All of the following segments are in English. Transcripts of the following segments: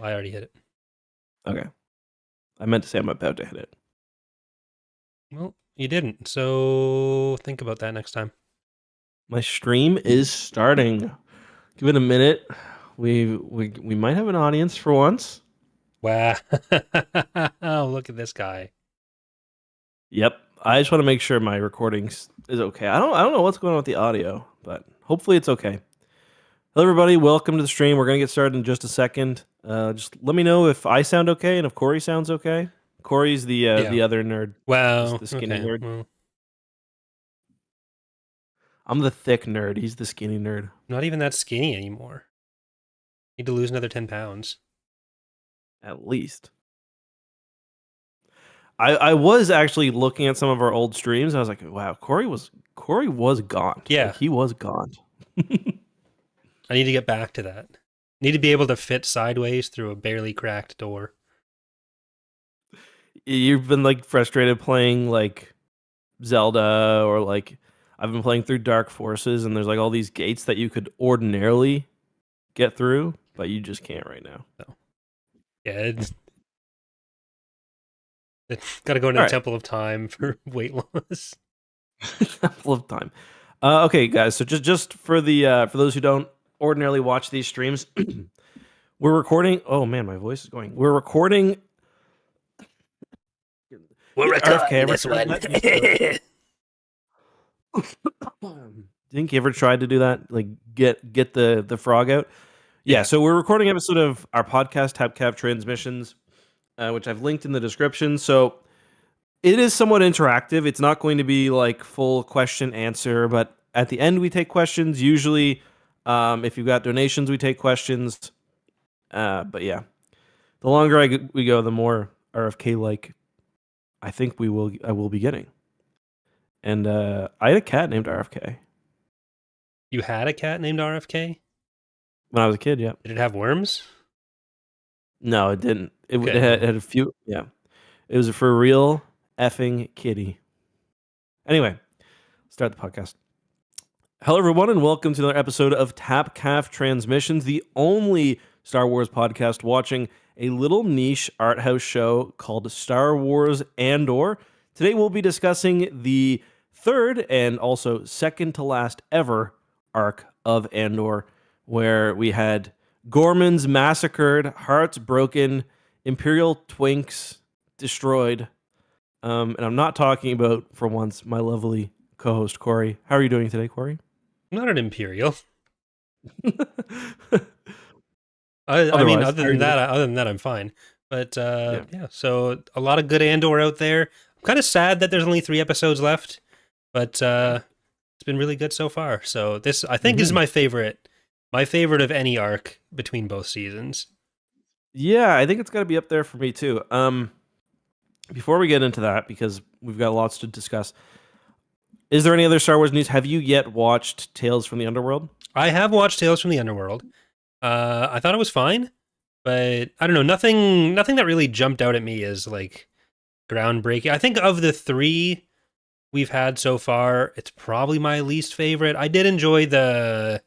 I already hit it. Okay. I meant to say I'm about to hit it. Well, you didn't, so think about that next time. My stream is starting. Give it a minute. We might have an audience for once. Wow. Oh, look at this guy. Yep. I just want to make sure my recording is okay. I don't know what's going on with the audio, but hopefully it's okay. Hello everybody, welcome to the stream. We're gonna get started in just a second. Just let me know if I sound okay and if Corey sounds okay. Corey's the other nerd. Wow. The skinny Okay. nerd. Well, I'm the thick nerd. He's the skinny nerd. not even that skinny anymore. Need to lose another 10 pounds. At least. I was actually looking at some of our old streams. And I was like, wow, Corey was gaunt. Yeah. Like, he was gaunt. I need to get back to that. Need to be able to fit sideways through a barely cracked door. You've been like frustrated playing like Zelda, or like I've been playing through Dark Forces, and there's like all these gates that you could ordinarily get through, but you just can't right now. No. Yeah, it's got to go into the Temple of Time for weight loss. Temple of Time. Okay, guys. So just for the for those who don't ordinarily watch these streams, we're recording. Oh man, my voice is going. We're recording. We're recording this one. Didn't you ever try to do that? Like get the frog out? Yeah. So we're recording an episode of our podcast, TapCap Transmissions, which I've linked in the description. So it is somewhat interactive. It's not going to be like full question answer, but at the end we take questions. Usually, if you've got donations, we take questions. But yeah, the longer we go, the more RFK like I think I will be getting. And I had a cat named RFK. You had a cat named RFK? When I was a kid, yeah. Did it have worms? No, it didn't. It had a few. Yeah, it was for real effing kitty. Anyway, start the podcast. Hello, everyone, and welcome to another episode of TapCaf Transmissions, the only Star Wars podcast watching a little niche art house show called Star Wars Andor. Today, we'll be discussing the third and also second to last ever arc of Andor, where we had Gormans massacred, hearts broken, Imperial twinks destroyed. And I'm not talking about, for once, my lovely co-host, Corey. How are you doing today, Corey? I'm not an Imperial. I mean, other than that, I'm fine. But yeah, so a lot of good Andor out there. I'm kind of sad that there's only 3 episodes left, but it's been really good so far. So this, I think, is my favorite of any arc between both seasons. Yeah, I think it's got to be up there for me too. Before we get into that, because we've got lots to discuss, is there any other Star Wars news? Have you yet watched Tales from the Underworld? I have watched Tales from the Underworld. I thought it was fine, but I don't know, nothing that really jumped out at me as like groundbreaking. I think of the 3 we've had so far, it's probably my least favorite. I did enjoy the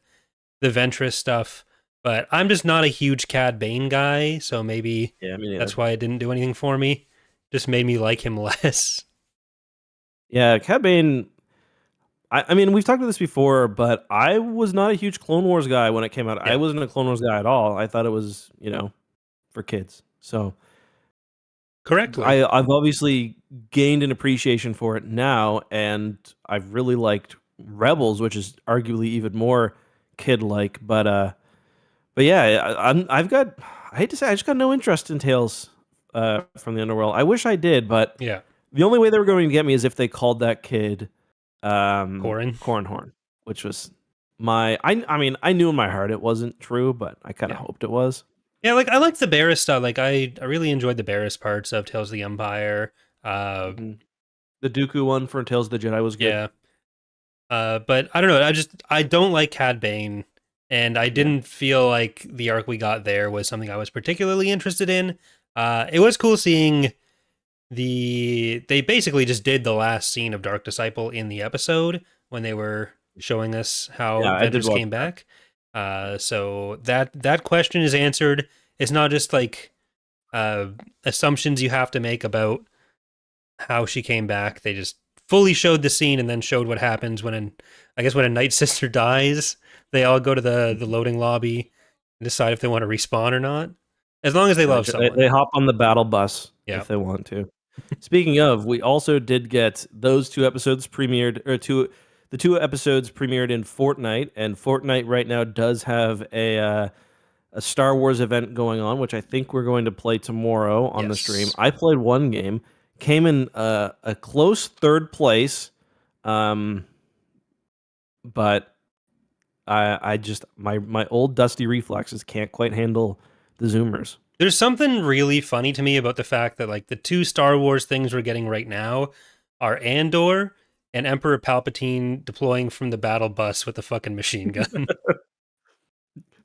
Ventress stuff, but I'm just not a huge Cad Bane guy, so maybe that's why it didn't do anything for me. Just made me like him less. Yeah, Cad Bane. I mean, we've talked about this before, but I was not a huge Clone Wars guy when it came out. Yeah. I wasn't a Clone Wars guy at all. I thought it was, for kids. So, correctly, I've obviously gained an appreciation for it now, and I've really liked Rebels, which is arguably even more kid-like. But yeah, I hate to say, I just got no interest in Tales from the Underworld. I wish I did, but yeah, the only way they were going to get me is if they called that kid Cornhorn, which was I mean, I knew in my heart it wasn't true, but I kind of hoped it was. Yeah, like I liked the Barriss stuff. Like I really enjoyed the Barriss parts of Tales of the Empire. The Dooku one for Tales of the Jedi was good. Yeah. But I don't know. I don't like Cad Bane, and I didn't feel like the arc we got there was something I was particularly interested in. It was cool seeing they basically just did the last scene of Dark Disciple in the episode when they were showing us how Ventress came back. So that question is answered. It's not just like assumptions you have to make about how she came back. They just fully showed the scene and then showed what happens when a Night Sister dies. They all go to the loading lobby and decide if they want to respawn or not. As long as they love someone. They hop on the battle bus Yeah. if they want to. Speaking of, we also did get those 2 episodes premiered, the 2 episodes premiered in Fortnite, and Fortnite right now does have a Star Wars event going on, which I think we're going to play tomorrow on the stream. I played one game, came in a close 3rd place, but I just my old dusty reflexes can't quite handle the zoomers. There's something really funny to me about the fact that like the 2 Star Wars things we're getting right now are Andor and Emperor Palpatine deploying from the battle bus with a fucking machine gun.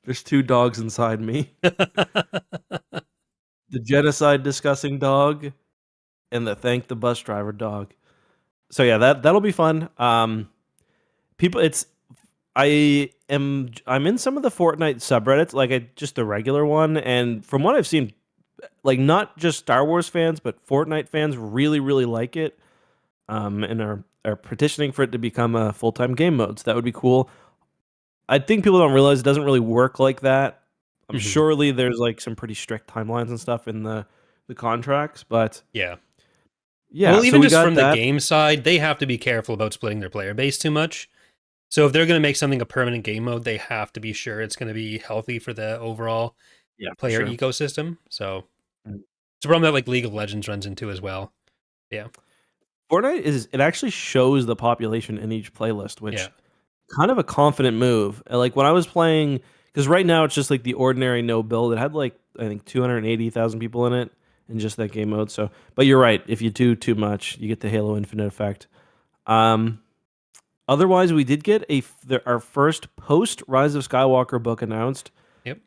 There's 2 dogs inside me. The genocide discussing dog and the thank the bus driver dog. So yeah, that'll be fun. I'm in some of the Fortnite subreddits, like just the regular one, and from what I've seen, like not just Star Wars fans, but Fortnite fans really, really like it, and are petitioning for it to become a full-time game mode. So that would be cool. I think people don't realize it doesn't really work like that. Surely there's like some pretty strict timelines and stuff in the contracts, but yeah. Well, even just from the game side, they have to be careful about splitting their player base too much. So if they're going to make something a permanent game mode, they have to be sure it's going to be healthy for the overall player ecosystem. So it's a problem that like League of Legends runs into as well. Yeah. Fortnite it actually shows the population in each playlist, which kind of a confident move. Like when I was playing, because right now it's just like the ordinary no build. It had like I think 280,000 people in it in just that game mode. So, but you're right. If you do too much, you get the Halo Infinite effect. Otherwise, we did get our first post Rise of Skywalker book announced. Yep.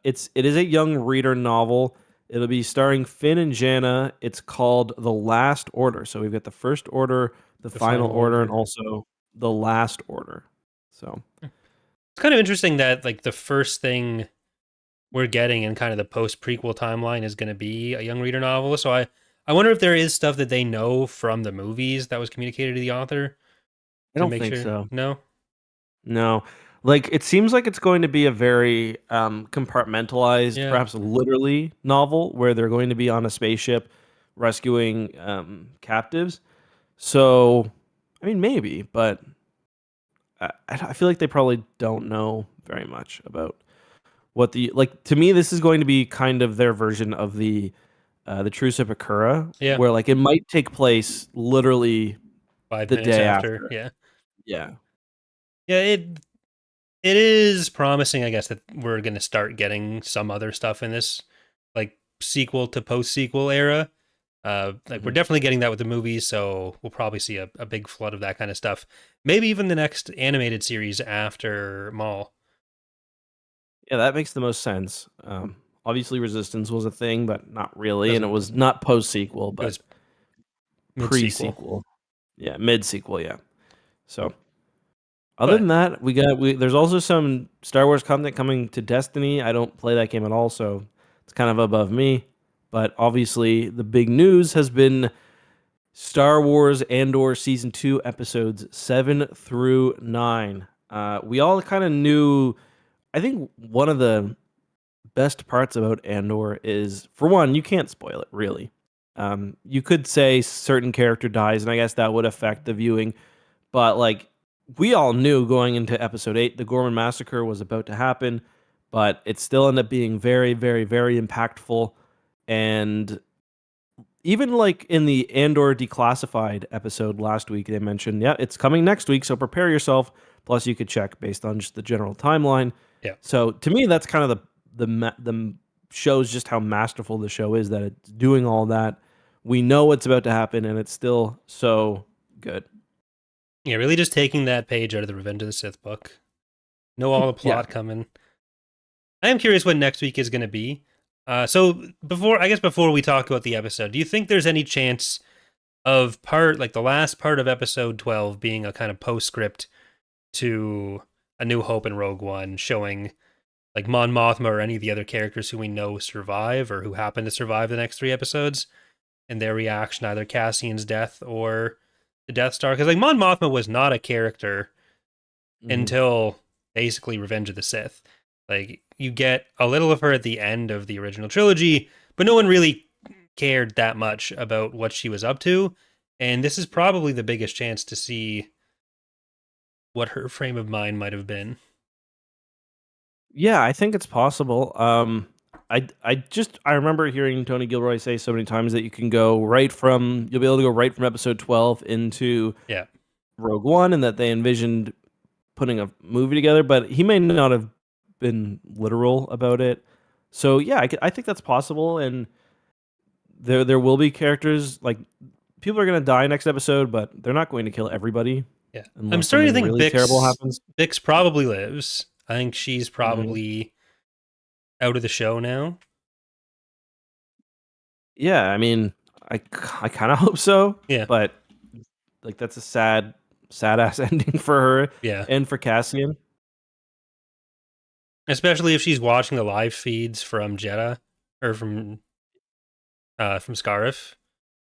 It is a young reader novel. It'll be starring Finn and Janna. It's called The Last Order. So we've got the First Order, the Final Order, and also the Last Order. So it's kind of interesting that like the first thing we're getting in kind of the post prequel timeline is going to be a young reader novel. So I wonder if there is stuff that they know from the movies that was communicated to the author. I don't think so. No. Like it seems like it's going to be a very compartmentalized, perhaps literally novel where they're going to be on a spaceship rescuing captives. So, I mean, maybe, but I feel like they probably don't know very much about what to me, this is going to be kind of their version of the Truce of Akura, where like it might take place literally 5 minutes day after. Yeah. It is promising, I guess, that we're going to start getting some other stuff in this like sequel to post sequel era. We're definitely getting that with the movies, so we'll probably see a big flood of that kind of stuff. Maybe even the next animated series after Maul. Yeah, that makes the most sense. Obviously, Resistance was a thing, but not really, and it was not post sequel, but pre sequel. Yeah, mid sequel. Yeah. So, other than that, there's also some Star Wars content coming to Destiny. I don't play that game at all, so it's kind of above me. But obviously, the big news has been Star Wars Andor Season 2 episodes 7 through 9. We all kind of knew. I think one of the best parts about Andor is, for one, you can't spoil it, really. You could say certain character dies, and I guess that would affect the viewing. But, like, we all knew going into Episode 8 the Gorman massacre was about to happen, but it still ended up being very, very, very impactful. And even, like, in the Andor Declassified episode last week, they mentioned, it's coming next week, so prepare yourself. Plus, you could check based on just the general timeline. Yeah. So, to me, that's kind of the shows just how masterful the show is, that it's doing all that. We know what's about to happen, and it's still so good. Yeah, really just taking that page out of the Revenge of the Sith book. Know all the plot coming. I am curious what next week is going to be. So before we talk about the episode, do you think there's any chance of the last part of episode 12 being a kind of postscript to A New Hope and Rogue One, showing like Mon Mothma or any of the other characters who we know survive or who happen to survive the next 3 episodes, and their reaction, either Cassian's death or the Death Star. Because like Mon Mothma was not a character until basically Revenge of the Sith. Like you get a little of her at the end of the original trilogy, but no one really cared that much about what she was up to. And this is probably the biggest chance to see what her frame of mind might have been. Yeah, I think it's possible. I remember hearing Tony Gilroy say so many times that you'll be able to go right from episode 12 into Rogue One, and that they envisioned putting a movie together, but he may not have been literal about it. So yeah, I think that's possible, and there will be characters, like people are going to die next episode, but they're not going to kill everybody. Yeah, I'm starting to think really terrible happens. Bix probably lives. I think she's probably out of the show now. Yeah, I mean, I kind of hope so. Yeah, but like that's a sad ass ending for her. Yeah, and for Cassian, especially if she's watching the live feeds from Jeddah or from Scarif,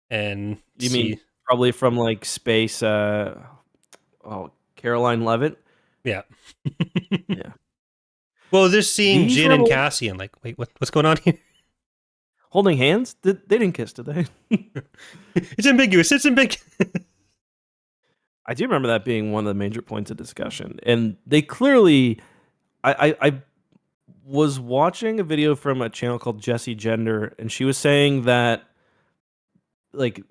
and you mean probably from like space. Caroline Levitt. Yeah. Yeah. Well, they're seeing Jin and Cassian. Like, wait, what's going on here? Holding hands? They didn't kiss, did they? It's ambiguous. It's ambiguous. I do remember that being one of the major points of discussion, and they clearly. I was watching a video from a channel called Jessie Gender, and she was saying that, like,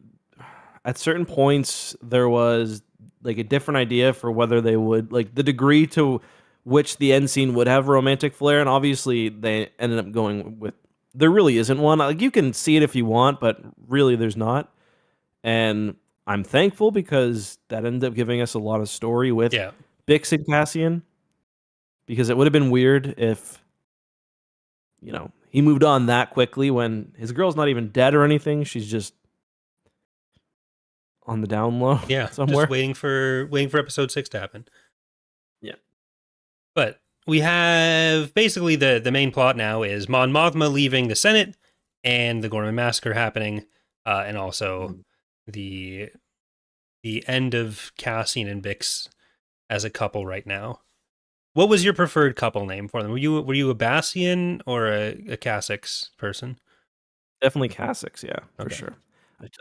at certain points there was like a different idea for whether they would, like, the degree to which the end scene would have a romantic flair, and obviously they ended up going with there really isn't one. Like, you can see it if you want, but really there's not. And I'm thankful because that ended up giving us a lot of story with Bix and Cassian. Because it would have been weird if, he moved on that quickly when his girl's not even dead or anything. She's just on the down low. Yeah, somewhere. Just waiting for episode 6 to happen. Yeah. But we have basically the main plot now is Mon Mothma leaving the Senate and the Gorman massacre happening, and also the end of Cassian and Bix as a couple right now. What was your preferred couple name for them? Were you a Bassian or a Cassix person? Definitely Cassix, yeah, for sure.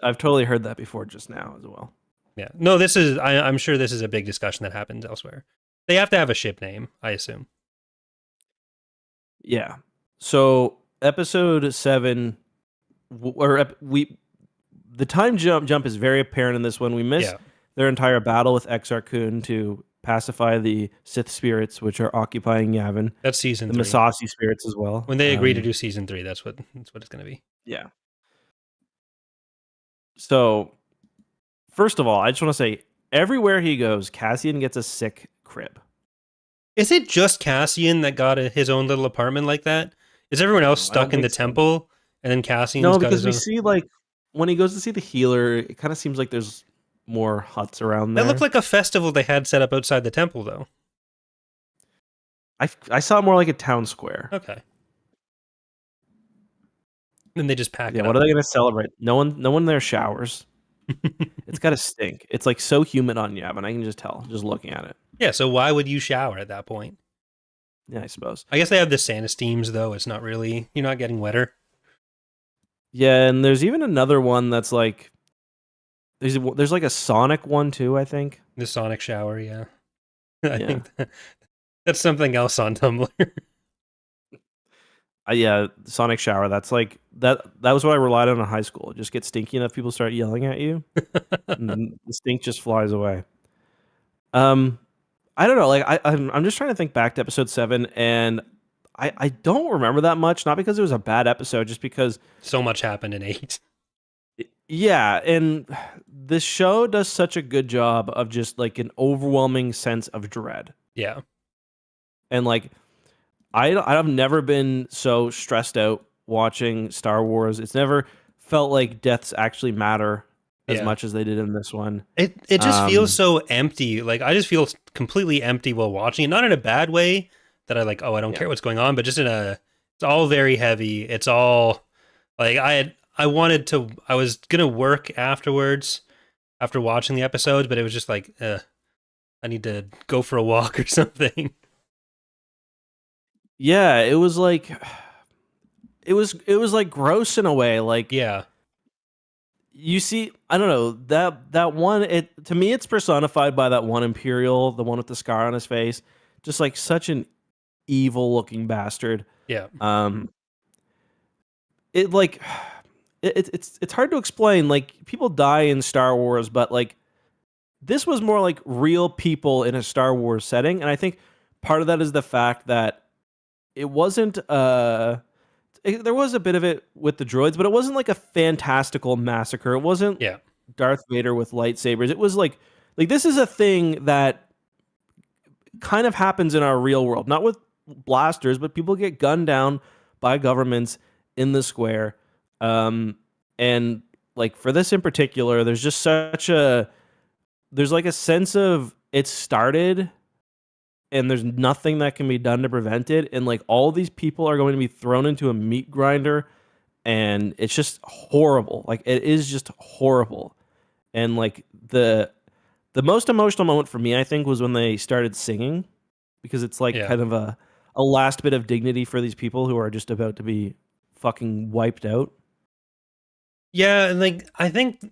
I've totally heard that before just now as well. Yeah. No, this is I'm sure this is a big discussion that happens elsewhere. They have to have a ship name, I assume. Yeah. So episode 7, the time jump is very apparent in this one. We missed their entire battle with Exar Kun to pacify the Sith spirits, which are occupying Yavin. That's season 3. The Massassi spirits as well. When they agree to do season 3, that's what it's going to be. Yeah. So, first of all, I just want to say, everywhere he goes, Cassian gets a sick crib. Is it just Cassian that got his own little apartment like that? Is everyone else stuck in the temple, and then Cassian's got his own? No, because we see, like, when he goes to see the healer, it kind of seems like there's more huts around there. That looked like a festival they had set up outside the temple, though. I saw it more like a town square. Okay. Then they just pack it up. What are they going to celebrate? No one there showers. It's got to stink. It's like so humid on Yavin. I can just tell, just looking at it. Yeah, so why would you shower at that point? Yeah, I suppose. I guess they have the Santa steams, though. It's not really, you're not getting wetter. Yeah, and there's even another one that's like, there's like a Sonic one too, I think. The Sonic shower, yeah. I think that's something else on Tumblr. Yeah, Sonic shower. That's like that was what I relied on in high school. Just get stinky enough, people start yelling at you, and then the stink just flies away. I don't know. Like I'm just trying to think back to episode 7, and I don't remember that much. Not because it was a bad episode, just because so much happened in 8. Yeah, and this show does such a good job of just like an overwhelming sense of dread. Yeah, and like I've never been so stressed out watching Star Wars. It's never felt like deaths actually matter as much as they did in this one. It just feels so empty. Like I just feel completely empty while watching it. Not in a bad way, that I like, oh, I don't care what's going on, but just it's all very heavy. It's all like I was gonna work afterwards after watching the episodes, but it was just like, I need to go for a walk or something. Yeah, it was like it was like gross in a way. Like, Yeah, you see, I don't know, that one, it to me it's personified by that one Imperial, the one with the scar on his face, just like such an evil looking bastard. yeah, Um, it like it's hard to explain. Like, people die in Star Wars, but like this was more like real people in a Star Wars setting, and I think part of that is the fact that it wasn't there was a bit of it with the droids, but it wasn't like a fantastical massacre. It wasn't yeah, Darth Vader with lightsabers. It was like this is a thing that kind of happens in our real world, not with blasters, but people get gunned down by governments in the square. And like for this in particular, there's just there's like a sense of it started and there's nothing that can be done to prevent it. And like all these people are going to be thrown into a meat grinder, and it's just horrible. Like, it is just horrible. And like the most emotional moment for me, I think, was when they started singing, because it's like yeah. kind of a last bit of dignity for these people who are just about to be fucking wiped out. Yeah, and like I think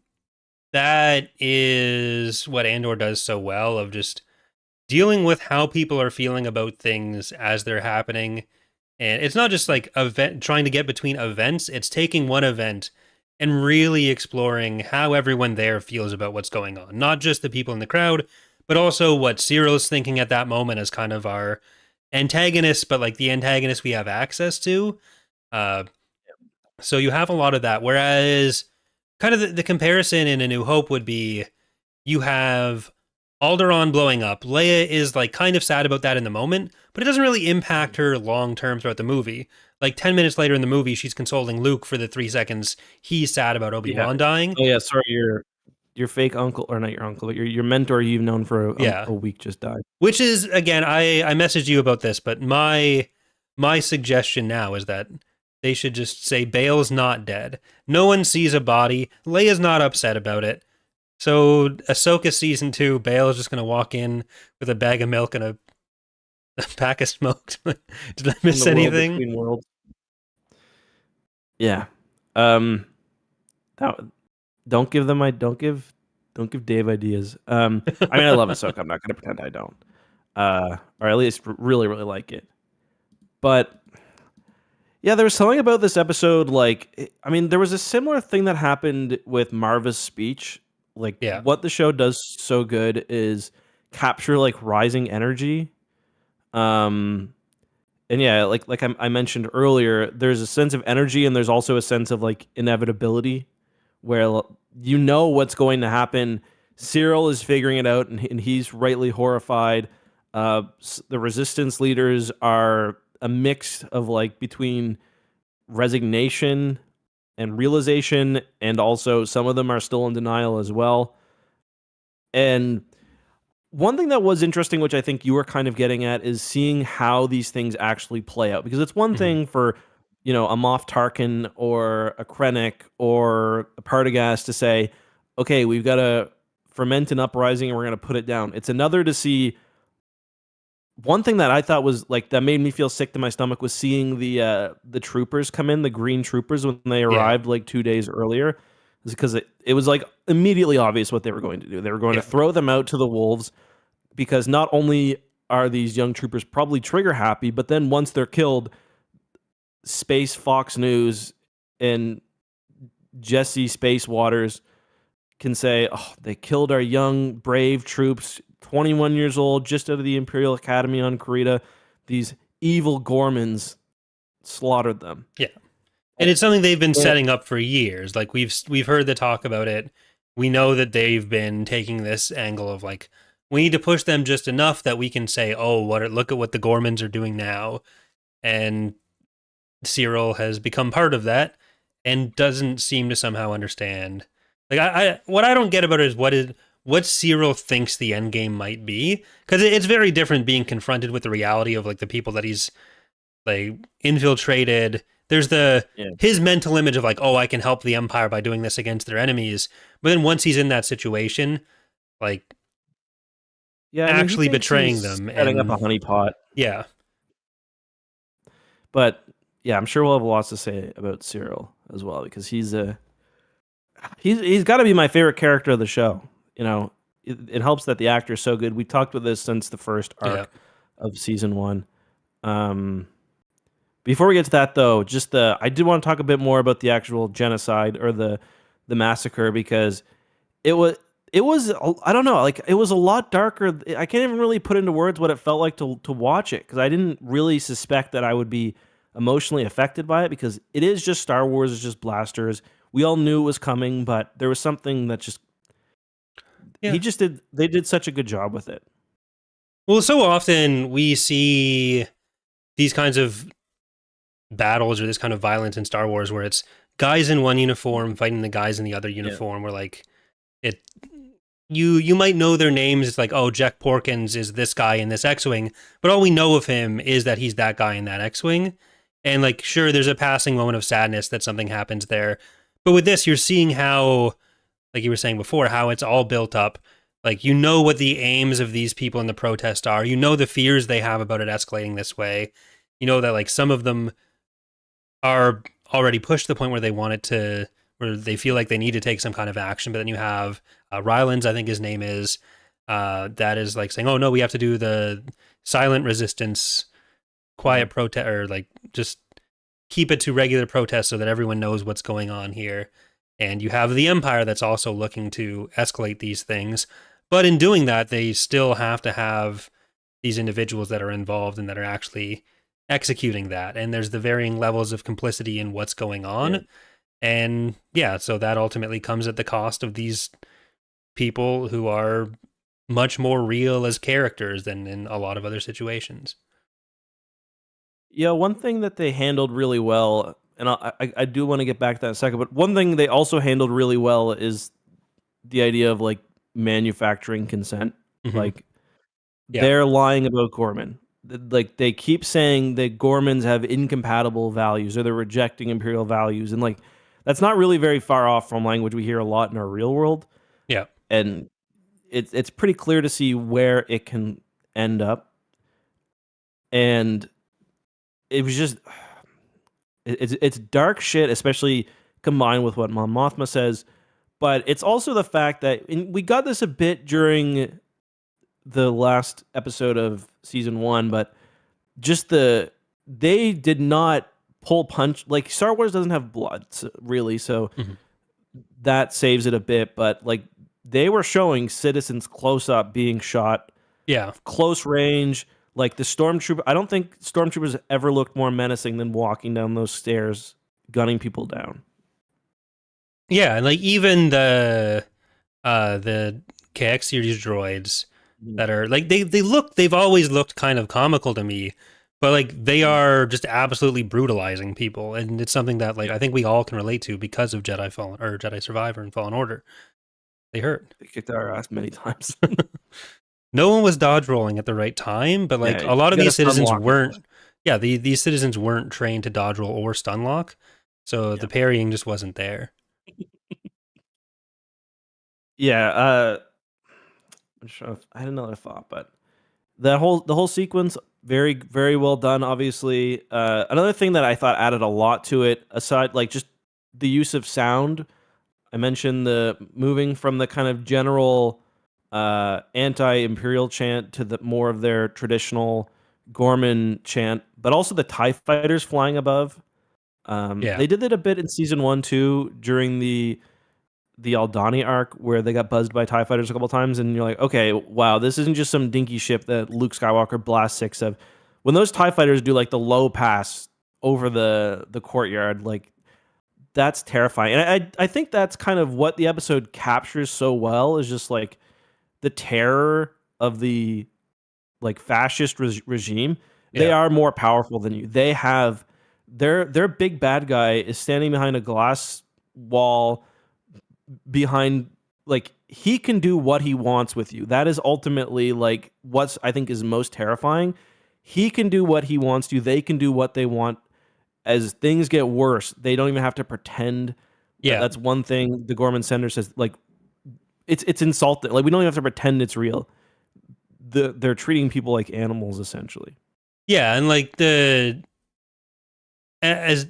that is what Andor does so well, of just dealing with how people are feeling about things as they're happening. And it's not just like event trying to get between events, it's taking one event and really exploring how everyone there feels about what's going on. Not just the people in the crowd, but also what Syril's thinking at that moment as kind of our antagonist, but like the antagonist we have access to. Uh, so you have a lot of that. Whereas kind of the comparison in A New Hope would be you have Alderaan blowing up. Leia is like kind of sad about that in the moment, but it doesn't really impact her long term throughout the movie. Like 10 minutes later in the movie, she's consoling Luke for the 3 seconds he's sad about Yeah. Obi-Wan dying. Oh yeah, sorry, your fake uncle, or not your uncle, but your mentor you've known for Yeah. a week just died. Which is, again, I messaged you about this, but my suggestion now is that they should just say Bail's not dead. No one sees a body. Leia's not upset about it. So Ahsoka season 2, Bail is just going to walk in with a bag of milk and a pack of smokes. Did I miss anything? Between worlds. Yeah. That, don't give Dave ideas. I mean, I love Ahsoka. I'm not going to pretend I don't. Or at least really, really like it. But yeah, there was something about this episode. Like, I mean, there was a similar thing that happened with Marva's speech. Like, Yeah. what the show does so good is capture like rising energy. And yeah, like I mentioned earlier, there's a sense of energy, and there's also a sense of like inevitability, where you know what's going to happen. Syril is figuring it out, and he's rightly horrified. The resistance leaders are a mix of like between resignation and realization, and also some of them are still in denial as well. And one thing that was interesting, which I think you were kind of getting at, is seeing how these things actually play out. Because it's one thing for, a Moff Tarkin or a Krennic or a Partagast to say, okay, we've got to ferment an uprising and we're going to put it down. It's another to see. One thing that I thought was like that made me feel sick to my stomach was seeing the troopers come in, the green troopers, when they arrived like 2 days earlier, because it was like immediately obvious what they were going to do. They were going to throw them out to the wolves, because not only are these young troopers probably trigger happy, but then once they're killed, Space Fox News and Jesse Space Waters can say, oh, they killed our young, brave troops, 21 years old, just out of the Imperial Academy on Karita. These evil Gormans slaughtered them. Yeah. And it's something they've been setting up for years. Like we've heard the talk about it. We know that they've been taking this angle of like, we need to push them just enough that we can say, oh, look at what the Gormans are doing now. And Syril has become part of that and doesn't seem to somehow understand. Like what I don't get about it is what Syril thinks the end game might be, because it's very different being confronted with the reality of like the people that he's like infiltrated. There's his mental image of like, oh, I can help the Empire by doing this against their enemies. But then once he's in that situation, like actually betraying them setting and up a honeypot. Yeah. But yeah, I'm sure we'll have lots to say about Syril as well, because he's got to be my favorite character of the show. You know, it helps that the actor is so good. We talked about this since the first arc of season 1. Before we get to that, though, I did want to talk a bit more about the actual genocide or the massacre, because it was I don't know, like it was a lot darker. I can't even really put into words what it felt like to watch it, because I didn't really suspect that I would be emotionally affected by it, because it is just Star Wars, it's just blasters. We all knew it was coming, but there was something that just they did such a good job with it. Well, so often we see these kinds of battles or this kind of violence in Star Wars where it's guys in one uniform fighting the guys in the other uniform, where like you might know their names. It's like, oh, Jack Porkins is this guy in this X-Wing, but all we know of him is that he's that guy in that X-Wing. And like, sure, there's a passing moment of sadness that something happens there. But with this, you're seeing how, like you were saying before, how it's all built up. Like, you know what the aims of these people in the protest are. You know the fears they have about it escalating this way. You know that like some of them are already pushed to the point where they want it to, where they feel like they need to take some kind of action. But then you have Rylands, I think his name is, that is like saying, oh no, we have to do the silent resistance, quiet protest, or like just keep it to regular protest so that everyone knows what's going on here. And you have the Empire that's also looking to escalate these things. But in doing that, they still have to have these individuals that are involved and that are actually executing that. And there's the varying levels of complicity in what's going on. Yeah. And yeah, so that ultimately comes at the cost of these people who are much more real as characters than in a lot of other situations. Yeah, one thing that they handled really well, and I do want to get back to that in a second, but one thing they also handled really well is the idea of like manufacturing consent. Mm-hmm. Like they're lying about Gorman. Like they keep saying that Gormans have incompatible values, or they're rejecting Imperial values, and like that's not really very far off from language we hear a lot in our real world. Yeah, and it's pretty clear to see where it can end up, and it was just it's dark shit, especially combined with what Mon Mothma says. But it's also the fact that we got this a bit during the last episode of season 1, but just they did not pull punch. Like Star Wars doesn't have blood really, so that saves it a bit. But like they were showing citizens close up being shot, close range. Like the stormtrooper, I don't think stormtroopers ever looked more menacing than walking down those stairs, gunning people down. Yeah, and like even the KX series droids that are like they've always looked kind of comical to me, but like they are just absolutely brutalizing people, and it's something that like I think we all can relate to because of Jedi Survivor and Fallen Order. They hurt. They kicked our ass many times. No one was dodge rolling at the right time, but like a lot of these citizens weren't. Yeah, these citizens weren't trained to dodge roll or stun lock, so the parrying just wasn't there. Yeah, I'm sure I had another thought, but the whole sequence very, very well done. Obviously, another thing that I thought added a lot to it, aside like just the use of sound. I mentioned the moving from the kind of general anti-Imperial chant to the more of their traditional Gorman chant, but also the TIE fighters flying above. They did that a bit in season 1 too, during the Aldhani arc, where they got buzzed by TIE fighters a couple times, and you're like, okay, wow, this isn't just some dinky ship that Luke Skywalker blasts 6 of. When those TIE fighters do like the low pass over the courtyard, like that's terrifying. And I think that's kind of what the episode captures so well, is just like the terror of the like fascist regime. They are more powerful than you. They have their big bad guy is standing behind a glass wall behind like he can do what he wants with you. That is ultimately like what's I think is most terrifying. He can do what he wants to. They can do what they want. As things get worse, they don't even have to pretend. Yeah. That's one thing the Gorman Center says. Like it's insulting. Like we don't even have to pretend it's real. They're treating people like animals essentially. Yeah, and like they have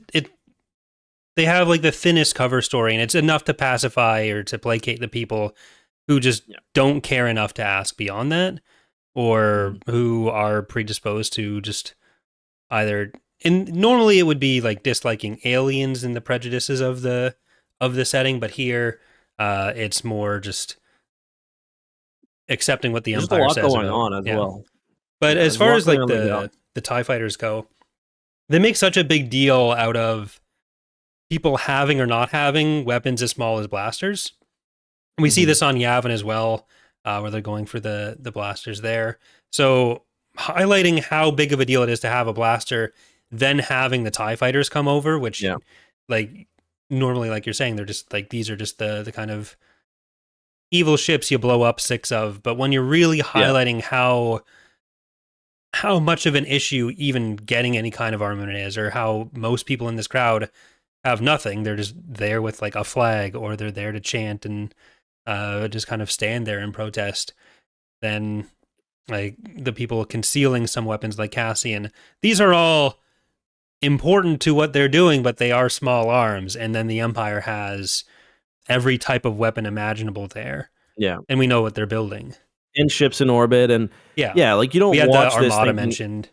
like the thinnest cover story, and it's enough to pacify or to placate the people who just don't care enough to ask beyond that, or who are predisposed to just either. And normally it would be like disliking aliens and the prejudices of the setting, but here it's more just accepting what the There's Empire a lot says going about, on as well. But as there's far a lot as like going on the TIE fighters go, they make such a big deal out of people having or not having weapons as small as blasters. And we see this on Yavin as well, where they're going for the blasters there. So highlighting how big of a deal it is to have a blaster, then having the TIE fighters come over, which like normally, like you're saying, they're just like, these are just the kind of evil ships you blow up 6 of. But when you're really highlighting how much of an issue even getting any kind of armament is, or how most people in this crowd have nothing, they're just there with like a flag, or they're there to chant and just kind of stand there and protest, then like the people concealing some weapons like Cassian, these are all important to what they're doing, but they are small arms. And then the Empire has every type of weapon imaginable there. Yeah. And we know what they're building. And ships in orbit, and like you don't we had watch the this Armada thinking, mentioned.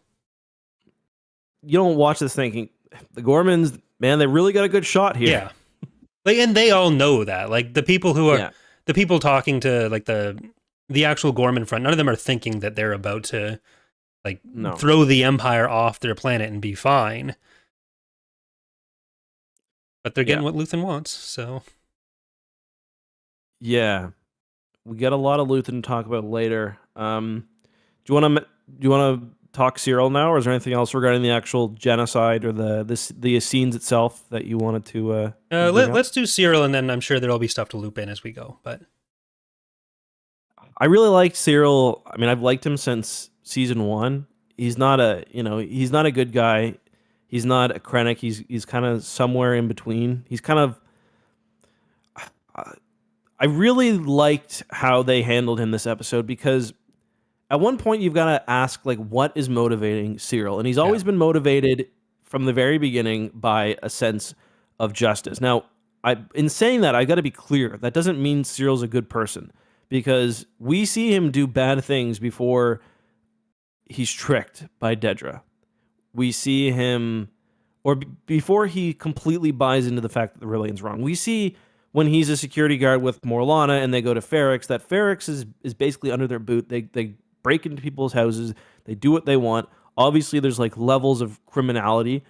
You don't watch this thinking the Gormans, man, they really got a good shot here. Yeah. Like, and they all know that. Like the people who are the people talking to like the actual Gorman front, none of them are thinking that they're about to like throw the Empire off their planet and be fine. But they're getting what Luthen wants, so yeah. We got a lot of Luthen to talk about later. Do you want to talk Syril now, or is there anything else regarding the actual genocide or the scenes itself that you wanted to? Let's do Syril, and then I'm sure there'll be stuff to loop in as we go. But I really liked Syril. I mean, I've liked him since season 1. He's not he's not a good guy. He's not a Krennic. He's kind of somewhere in between. He's kind of. I really liked how they handled him this episode, because at one point you've got to ask, like, what is motivating Syril? And he's always been motivated from the very beginning by a sense of justice. Now, in saying that, I got to be clear. That doesn't mean Cyril's a good person, because we see him do bad things before he's tricked by Dedra. We see him, or before he completely buys into the fact that the rebellion's wrong. We see when he's a security guard with Morlana and they go to Ferrix, that Ferrix is basically under their boot. They break into people's houses. They do what they want. Obviously, there's like levels of criminality.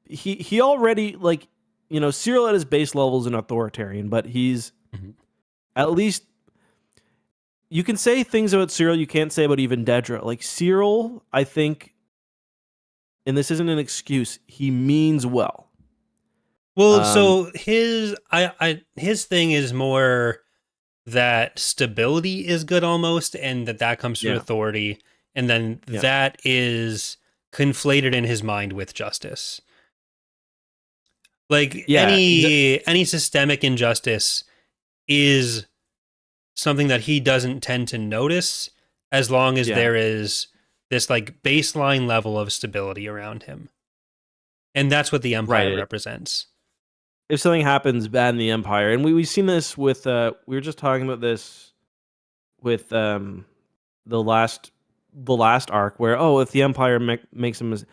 He already, like, Syril at his base level is an authoritarian, but he's at least, you can say things about Syril you can't say about even Dedra. Like Syril, I think, and this isn't an excuse, he means well. Well, so his thing is more that stability is good almost, and that comes through authority, and then that is conflated in his mind with justice. Like any systemic injustice is something that he doesn't tend to notice, as long as there is this like baseline level of stability around him. And that's what the Empire represents. If something happens bad in the Empire, and we've seen this with, we were just talking about this with the last arc, where if the Empire makes a mistake,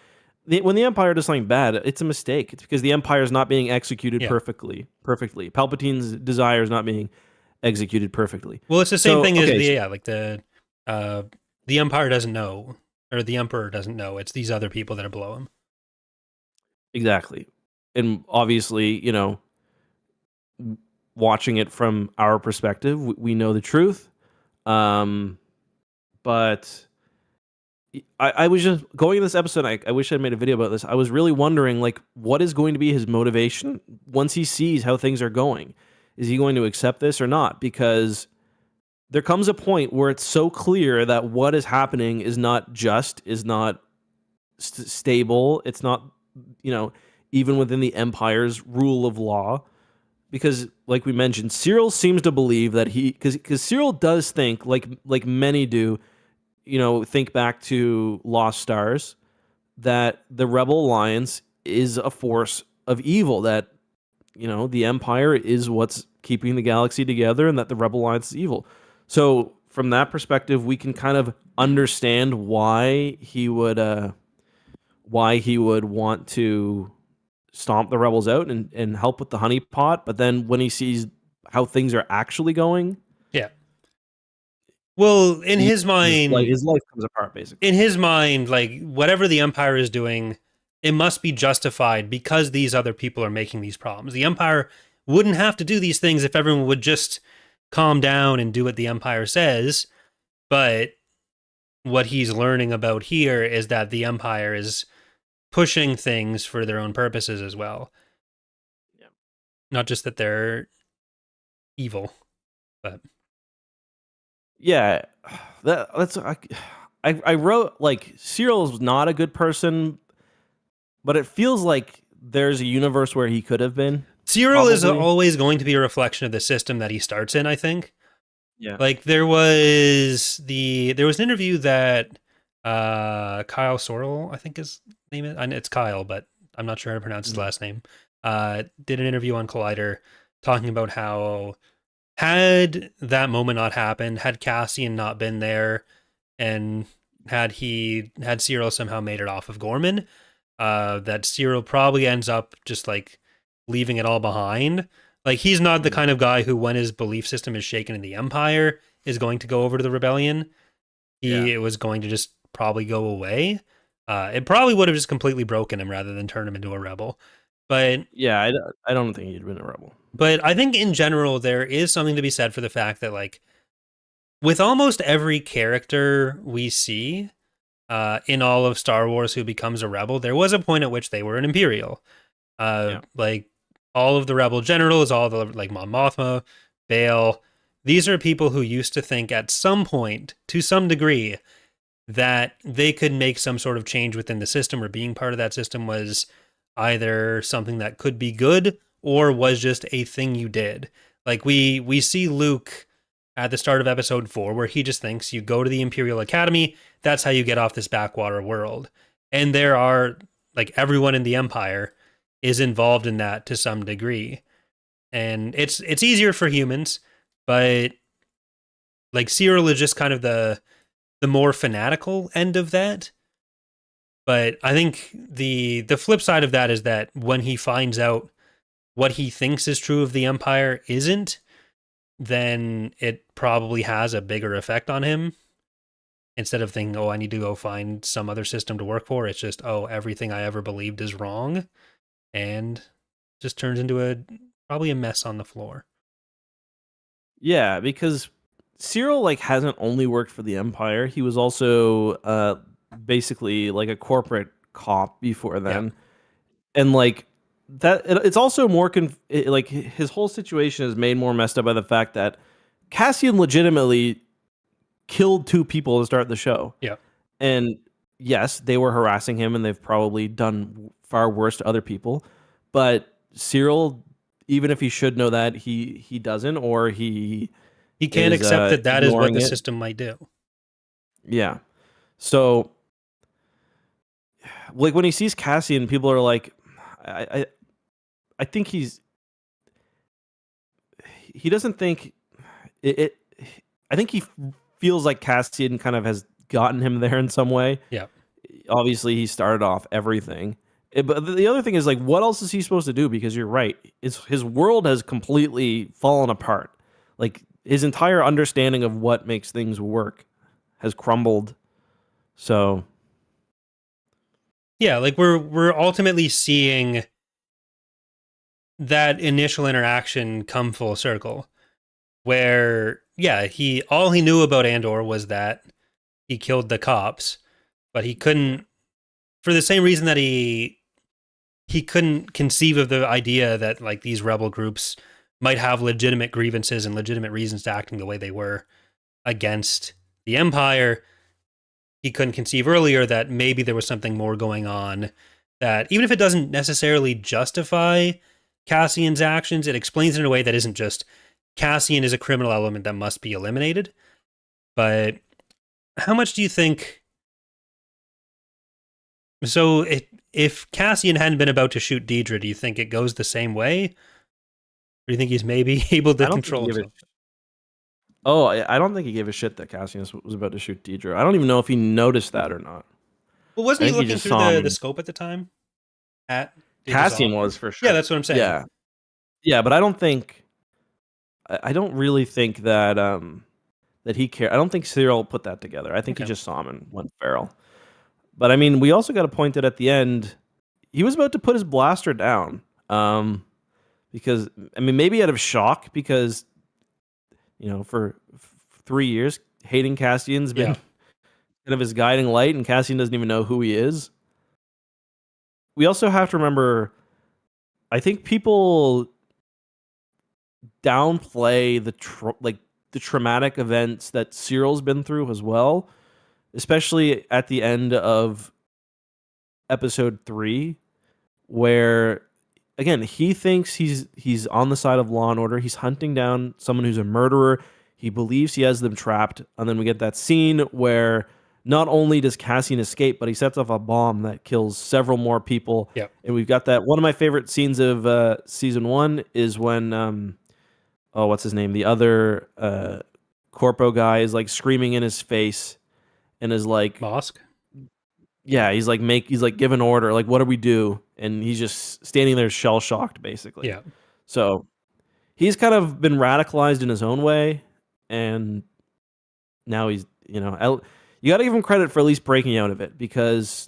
when the Empire does something bad, it's a mistake. It's because the Empire is not being executed perfectly. Palpatine's desire is not being executed perfectly. Well, it's the same thing as the Empire doesn't know, or the Emperor doesn't know. It's these other people that are below him. Exactly. And obviously, watching it from our perspective, we know the truth. But I was just going in this episode, I wish I'd made a video about this. I was really wondering, like, what is going to be his motivation once he sees how things are going? Is he going to accept this or not? Because there comes a point where it's so clear that what is happening is not just, is not stable. It's not, even within the Empire's rule of law. Because, like we mentioned, Syril seems to believe that because Syril does think, like many do, think back to Lost Stars, that the Rebel Alliance is a force of evil, that, the Empire is what's keeping the galaxy together, and that the Rebel Alliance is evil. So, from that perspective, we can kind of understand why he would want to stomp the rebels out and help with the honeypot. But then when he sees how things are actually going, well, in his mind, his life comes apart, basically. In his mind, like, whatever the Empire is doing, it must be justified because these other people are making these problems. The Empire wouldn't have to do these things if everyone would just calm down and do what the Empire says. But what he's learning about here is that the Empire is pushing things for their own purposes as well. Yeah. Not just that they're evil, but yeah, that's I wrote, like, Syril's not a good person, but it feels like there's a universe where he could have been. Syril is always going to be a reflection of the system that he starts in, I think. Yeah. Like, there was an interview that Kyle Sorrell, I think his name is. It's Kyle, but I'm not sure how to pronounce his last name. Did an interview on Collider talking about how, had that moment not happened, had Cassian not been there, and had Syril somehow made it off of Gorman, that Syril probably ends up just like leaving it all behind. Like, he's not the kind of guy who, when his belief system is shaken in the Empire, is going to go over to the rebellion. It was going to just probably go away. It probably would have just completely broken him rather than turn him into a rebel. But yeah, I don't think he'd been a rebel. But I think in general, there is something to be said for the fact that, like, with almost every character we see in all of Star Wars who becomes a rebel, there was a point at which they were an Imperial. Like, all of the rebel generals, all the, like, Mon Mothma, Bail, these are people who used to think at some point, to some degree, that they could make some sort of change within the system, or being part of that system was either something that could be good or was just a thing you did. Like, we see Luke at the start of episode 4, where he just thinks you go to the Imperial Academy, that's how you get off this backwater world. And there are, like, everyone in the Empire is involved in that to some degree. And it's easier for humans, but, like, Syril is just kind of the more fanatical end of that. But I think the flip side of that is that when he finds out what he thinks is true of the Empire isn't, then it probably has a bigger effect on him. Instead of thinking, oh, I need to go find some other system to work for, it's just, oh, everything I ever believed is wrong. And just turns into probably a mess on the floor. Yeah, because Syril, like, hasn't only worked for the Empire. He was also basically like a corporate cop before then. Yeah. And, like, that it's also more like, his whole situation is made more messed up by the fact that Cassian legitimately killed 2 people to start the show. Yeah. And yes, they were harassing him, and they've probably done far worse to other people. But Syril, even if he should know that, he doesn't, or he can't accept that is what the system might do. Yeah. So, like, when he sees Cassian, people are like, I think he doesn't think it. I think he feels like Cassian kind of has gotten him there in some way. Yeah. Obviously, he started off everything. But the other thing is, like, what else is he supposed to do? Because you're right. His world has completely fallen apart. Like, his entire understanding of what makes things work has crumbled. So, yeah, like, we're ultimately seeing that initial interaction come full circle, where, yeah, all he knew about Andor was that he killed the cops, but he couldn't, for the same reason that he couldn't conceive of the idea that, like, these rebel groups might have legitimate grievances and legitimate reasons to acting the way they were against the Empire. He couldn't conceive earlier that maybe there was something more going on, that even if it doesn't necessarily justify Cassian's actions, it explains it in a way that isn't just Cassian is a criminal element that must be eliminated. But how much do you think... So if Cassian hadn't been about to shoot Deidre, do you think it goes the same way? Or do you think he's maybe able to control himself? I don't think he gave a shit that Cassian was about to shoot Deidre. I don't even know if he noticed that or not. Well, wasn't he looking through the scope at the time? Cassian was, for sure. Yeah, that's what I'm saying. Yeah, but I don't think... I don't really think that that he cared. I don't think Syril put that together. I think he just saw him and went feral. But I mean, we also got to point that at the end, he was about to put his blaster down. Because, I mean, maybe out of shock, because, you know, for 3 years, hating Cassian's been kind of his guiding light, and Cassian doesn't even know who he is. We also have to remember, I think people downplay the traumatic events that Syril's been through as well, especially at the end of episode 3, where again he thinks he's on the side of law and order. He's hunting down someone who's a murderer. He believes he has them trapped, and then we get that scene where not only does Cassian escape, but he sets off a bomb that kills several more people. Yep. And we've got that. One of my favorite scenes of season 1 is when what's his name? The other corpo guy is like screaming in his face and is like, Mosk? Yeah, he's like give an order, like what do we do? And he's just standing there shell shocked, basically. Yeah. So he's kind of been radicalized in his own way, and now he's, you know, you got to give him credit for at least breaking out of it, because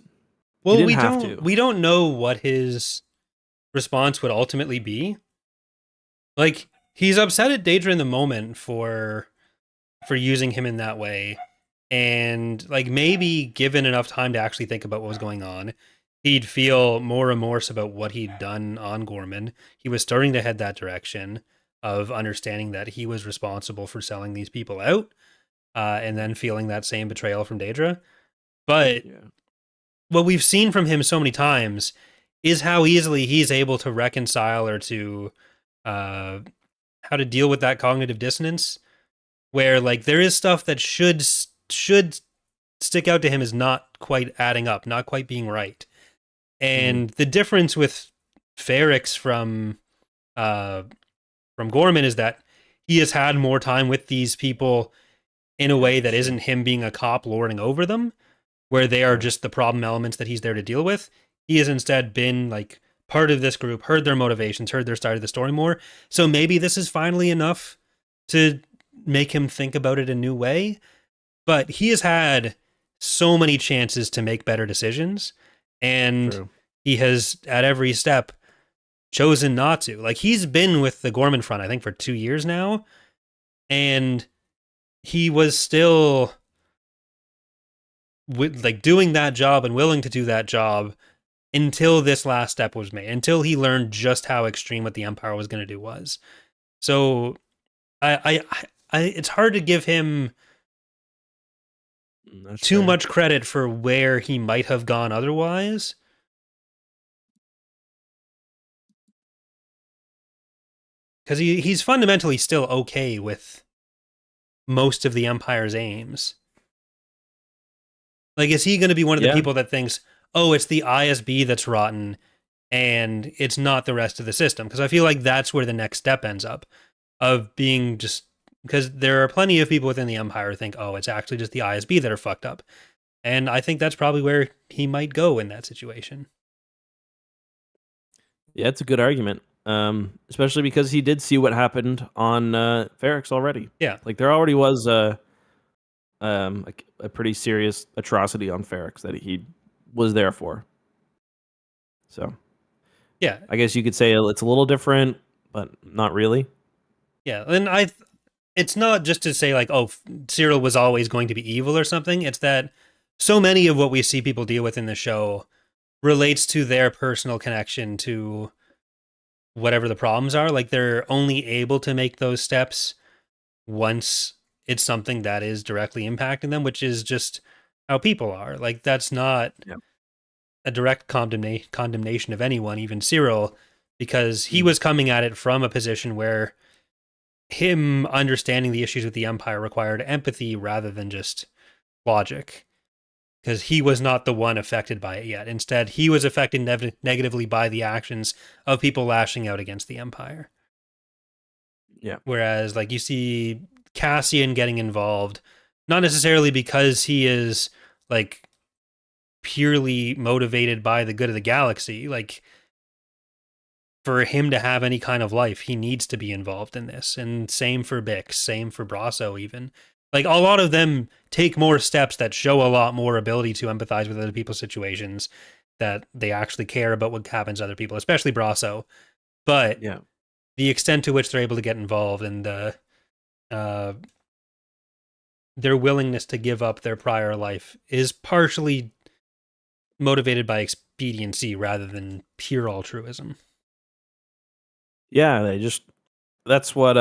we don't know what his response would ultimately be. Like, he's upset at Daedra in the moment for using him in that way. And like, maybe given enough time to actually think about what was going on, he'd feel more remorse about what he'd done on Gorman. He was starting to head that direction of understanding that he was responsible for selling these people out, and then feeling that same betrayal from Daedra. But what we've seen from him so many times is how easily he's able to reconcile, or to how to deal with that cognitive dissonance, where like there is stuff that should stick out to him as not quite adding up, not quite being right. And the difference with Ferrix from Gorman is that he has had more time with these people in a way that isn't him being a cop lording over them, where they are just the problem elements that he's there to deal with. He has instead been like part of this group, heard their motivations, heard their side of the story more. So maybe this is finally enough to make him think about it a new way. But he has had so many chances to make better decisions, and he has at every step chosen not to. Like, he's been with the Gorman front, I think, for 2 years now, and he was still doing that job and willing to do that job until this last step was made, until he learned just how extreme what the Empire was going to do was. So I it's hard to give him too much credit for where he might have gone otherwise. Because he's fundamentally still okay with most of the Empire's aims. Like, is he going to be one of the people that thinks, oh, it's the ISB that's rotten and it's not the rest of the system? Because I feel like that's where the next step ends up, of being just... Because there are plenty of people within the Empire who think, oh, it's actually just the ISB that are fucked up. And I think that's probably where he might go in that situation. Yeah, it's a good argument. Especially because he did see what happened on Ferrix already. Yeah. Like, there already was a pretty serious atrocity on Ferrix that he was there for. So, yeah, I guess you could say it's a little different, but not really. Yeah, and it's not just to say like, oh, Syril was always going to be evil or something. It's that so many of what we see people deal with in the show relates to their personal connection to whatever the problems are. Like, they're only able to make those steps once it's something that is directly impacting them, which is just how people are. Like, that's not a direct condemnation of anyone, even Syril, because he was coming at it from a position where him understanding the issues with the Empire required empathy rather than just logic, because he was not the one affected by it yet. Instead, he was affected negatively by the actions of people lashing out against the Empire. Yeah. Whereas, like, you see Cassian getting involved, not necessarily because he is, like, purely motivated by the good of the galaxy. Like, for him to have any kind of life, he needs to be involved in this. And same for Bix, same for Brasso even. Like, a lot of them take more steps that show a lot more ability to empathize with other people's situations, that they actually care about what happens to other people, especially Brasso. But the extent to which they're able to get involved and their willingness to give up their prior life is partially motivated by expediency rather than pure altruism. Yeah, that's what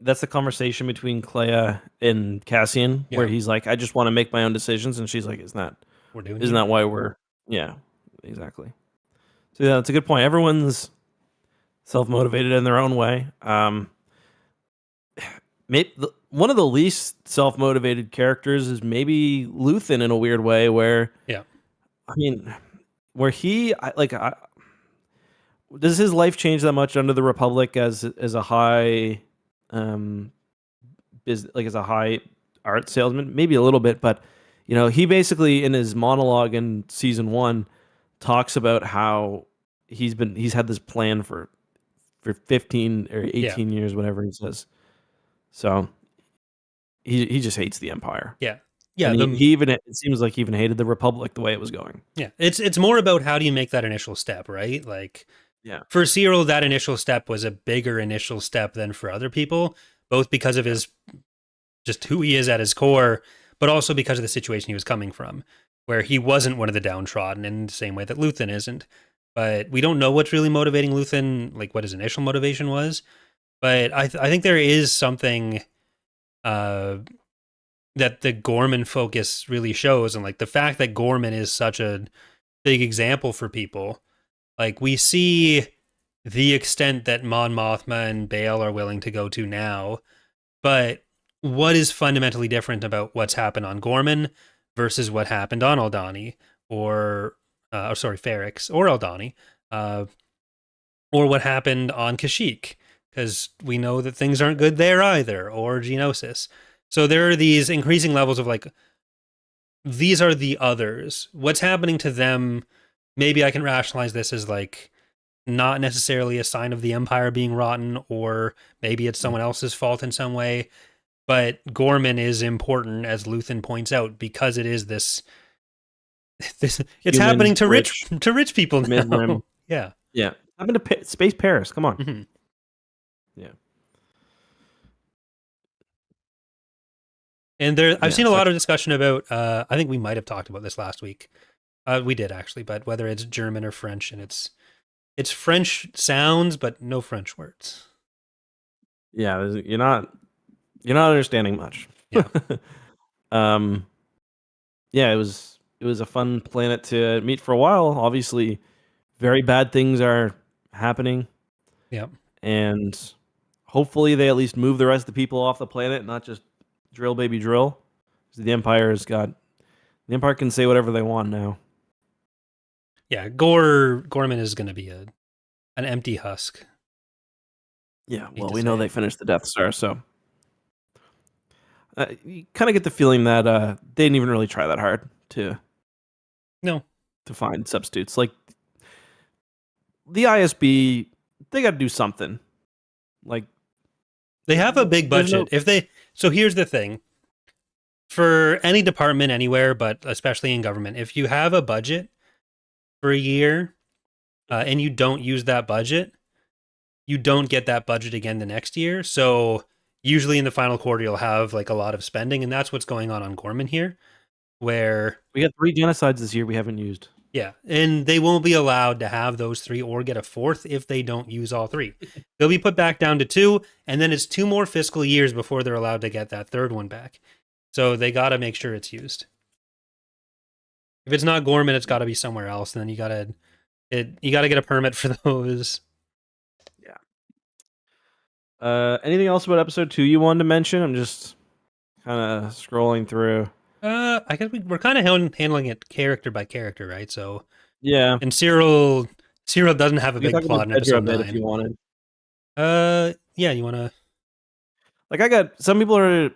that's the conversation between Clea and Cassian, where he's like, I just want to make my own decisions, and she's like, isn't that why we're exactly. So yeah, that's a good point. Everyone's self-motivated in their own way. Maybe one of the least self-motivated characters is maybe Luthen in a weird way, where I mean, where does his life change that much under the Republic as a high as a high art salesman? Maybe a little bit, but he basically in his monologue in season 1 talks about how he's had this plan for 15 or 18 years, whatever he says. So he just hates the Empire. Yeah. It seems like he even hated the Republic the way it was going. Yeah. It's more about how do you make that initial step, right? Like, for Syril, that initial step was a bigger initial step than for other people, both because of his just who he is at his core, but also because of the situation he was coming from, where he wasn't one of the downtrodden in the same way that Luthen isn't. But we don't know what's really motivating Luthen, like what his initial motivation was. But I think there is something that the Gorman focus really shows, and like the fact that Gorman is such a big example for people. Like, we see the extent that Mon Mothma and Bail are willing to go to now, but what is fundamentally different about what's happened on Gorman versus what happened on Aldhani, or Ferrix, or Aldhani, or what happened on Kashyyyk, because we know that things aren't good there either, or Geonosis. So there are these increasing levels of like, these are the others. What's happening to them? Maybe I can rationalize this as like not necessarily a sign of the Empire being rotten, or maybe it's someone else's fault in some way. But Gorman is important, as Luthen points out, because it is this it's happening to rich people now. Mid-rim. Yeah. Happened to Space Paris. Come on. Mm-hmm. Yeah. And I've seen a lot of discussion about, I think we might have talked about this last week. We did actually, but whether it's German or French, and it's French sounds, but no French words. Yeah, you're not understanding much. Yeah. It was a fun planet to meet for a while. Obviously, very bad things are happening. Yeah. And hopefully they at least move the rest of the people off the planet, not just drill baby drill. The Empire can say whatever they want now. Yeah, Gorman is going to be an empty husk. Yeah, well, we know they finished the Death Star, so you kind of get the feeling that they didn't even really try that hard to find substitutes. Like the ISB, they got to do something. Like, they have a big budget. So here's the thing. For any department anywhere, but especially in government, if you have a budget for a year and you don't use that budget, you don't get that budget again the next year. So usually in the final quarter, you'll have like a lot of spending, and that's what's going on Gorman here, where we got 3 genocides this year we haven't used. Yeah, and they won't be allowed to have those 3 or get a 4th if they don't use all 3. They'll be put back down to 2, and then it's 2 more fiscal years before they're allowed to get that 3rd one back. So they got to make sure it's used. If it's not Gorman, it's got to be somewhere else, and then you got to get a permit for those. Yeah. Anything else about episode 2 you wanted to mention? I'm just kind of scrolling through. I guess we're kind of handling it character by character, right? So yeah, and Syril doesn't have a big plot in episode 9. If you wanted. Yeah, you want to? Like, I got some people are.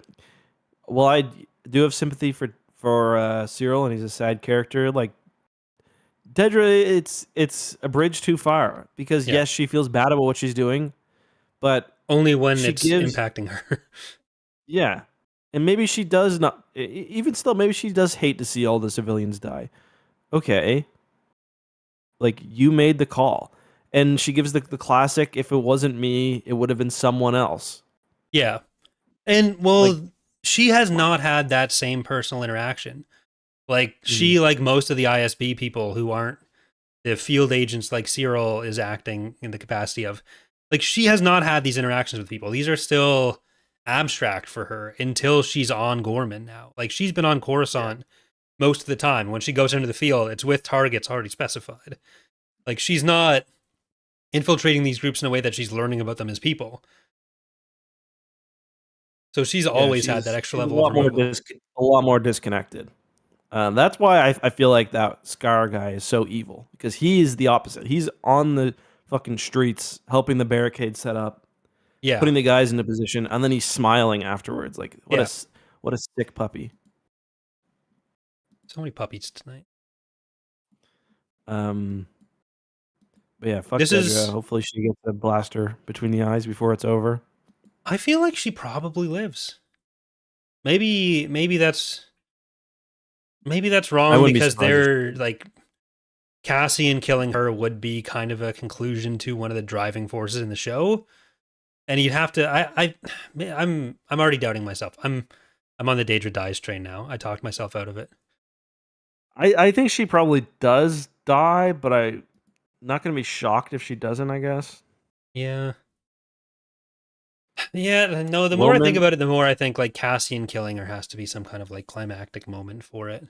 Well, I do have sympathy for Syril, and he's a side character. Like Dedra, it's a bridge too far because yes, she feels bad about what she's doing, but only when it's impacting her. Yeah. And maybe she does not, even still, maybe she does hate to see all the civilians die. Okay. Like, you made the call. And she gives the classic, if it wasn't me, it would have been someone else. Yeah. And, well, she has not had that same personal interaction. Like, she, like most of the ISB people who aren't the field agents like Syril is acting in the capacity of, like, she has not had these interactions with people. These are still abstract for her until she's on Gorman now. Like, she's been on Coruscant most of the time. When she goes into the field, it's with targets already specified. Like, she's not infiltrating these groups in a way that she's learning about them as people. So she's always had that extra level of a lot more disconnected. That's why I feel like that Scar guy is so evil, because he's the opposite. He's on the fucking streets helping the barricade set up. Yeah, putting the guys into position, and then he's smiling afterwards. Like, what a sick puppy. So many puppies tonight. But yeah, fuck Dedra. Hopefully she gets a blaster between the eyes before it's over. I feel like she probably lives. Maybe that's wrong because they're like Cassian killing her would be kind of a conclusion to one of the driving forces in the show. And you'd have to. I'm already doubting myself. I'm on the Dedra dies train now. I talked myself out of it. I think she probably does die, but I'm not going to be shocked if she doesn't, I guess. Yeah. Yeah. No. The more I think about it, the more I think like Cassian killing her has to be some kind of like climactic moment for it.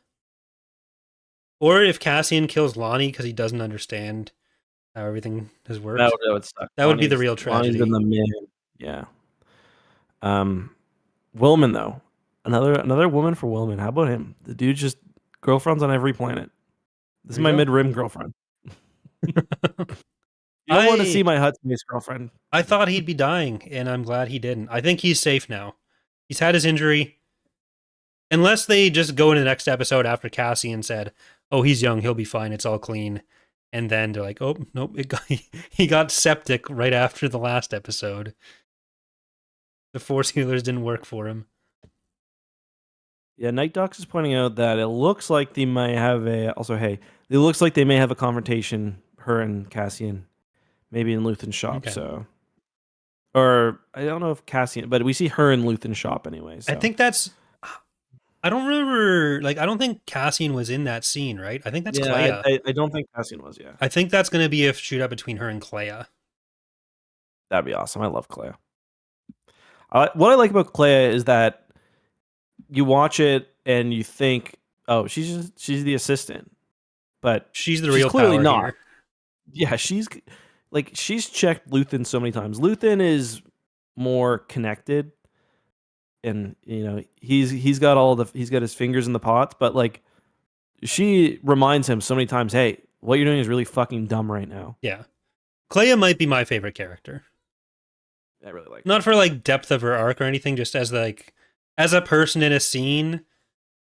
Or if Cassian kills Lonnie because he doesn't understand how everything has worked. That would suck. That would be the real tragedy. In the man. Yeah. Willman though, another woman for Willman. How about him? The dude just girlfriends on every planet. This is my mid-rim girlfriend. You don't want to see my Hut Space girlfriend. I thought he'd be dying, and I'm glad he didn't. I think he's safe now. He's had his injury. Unless they just go into the next episode after Cassian said, "Oh, he's young, he'll be fine, it's all clean." And then they're like, "Oh, nope, he got septic right after the last episode. The Force healers didn't work for him." Yeah, Night Docs is pointing out that it looks like they may have it looks like they may have a confrontation, her and Cassian, maybe in Luthen's shop. Okay. So, or I don't know if Cassian, but we see her in Luthen's shop anyway. So. I think that's. I don't remember. Like, I don't think Cassian was in that scene, right? I think that's Clea. I don't think Cassian was. Yeah, I think that's going to be a shootout between her and Clea. That'd be awesome. I love Clea. What I like about Clea is that you watch it and you think, "Oh, she's the assistant," but she's the real clearly power not. Here. Yeah, she's checked Luthen so many times. Luthen is more connected, and he's got his fingers in the pots, but like she reminds him so many times, "Hey, what you're doing is really fucking dumb right now." Yeah, Clea might be my favorite character. I really like. Not for like depth of her arc or anything, just as a person in a scene,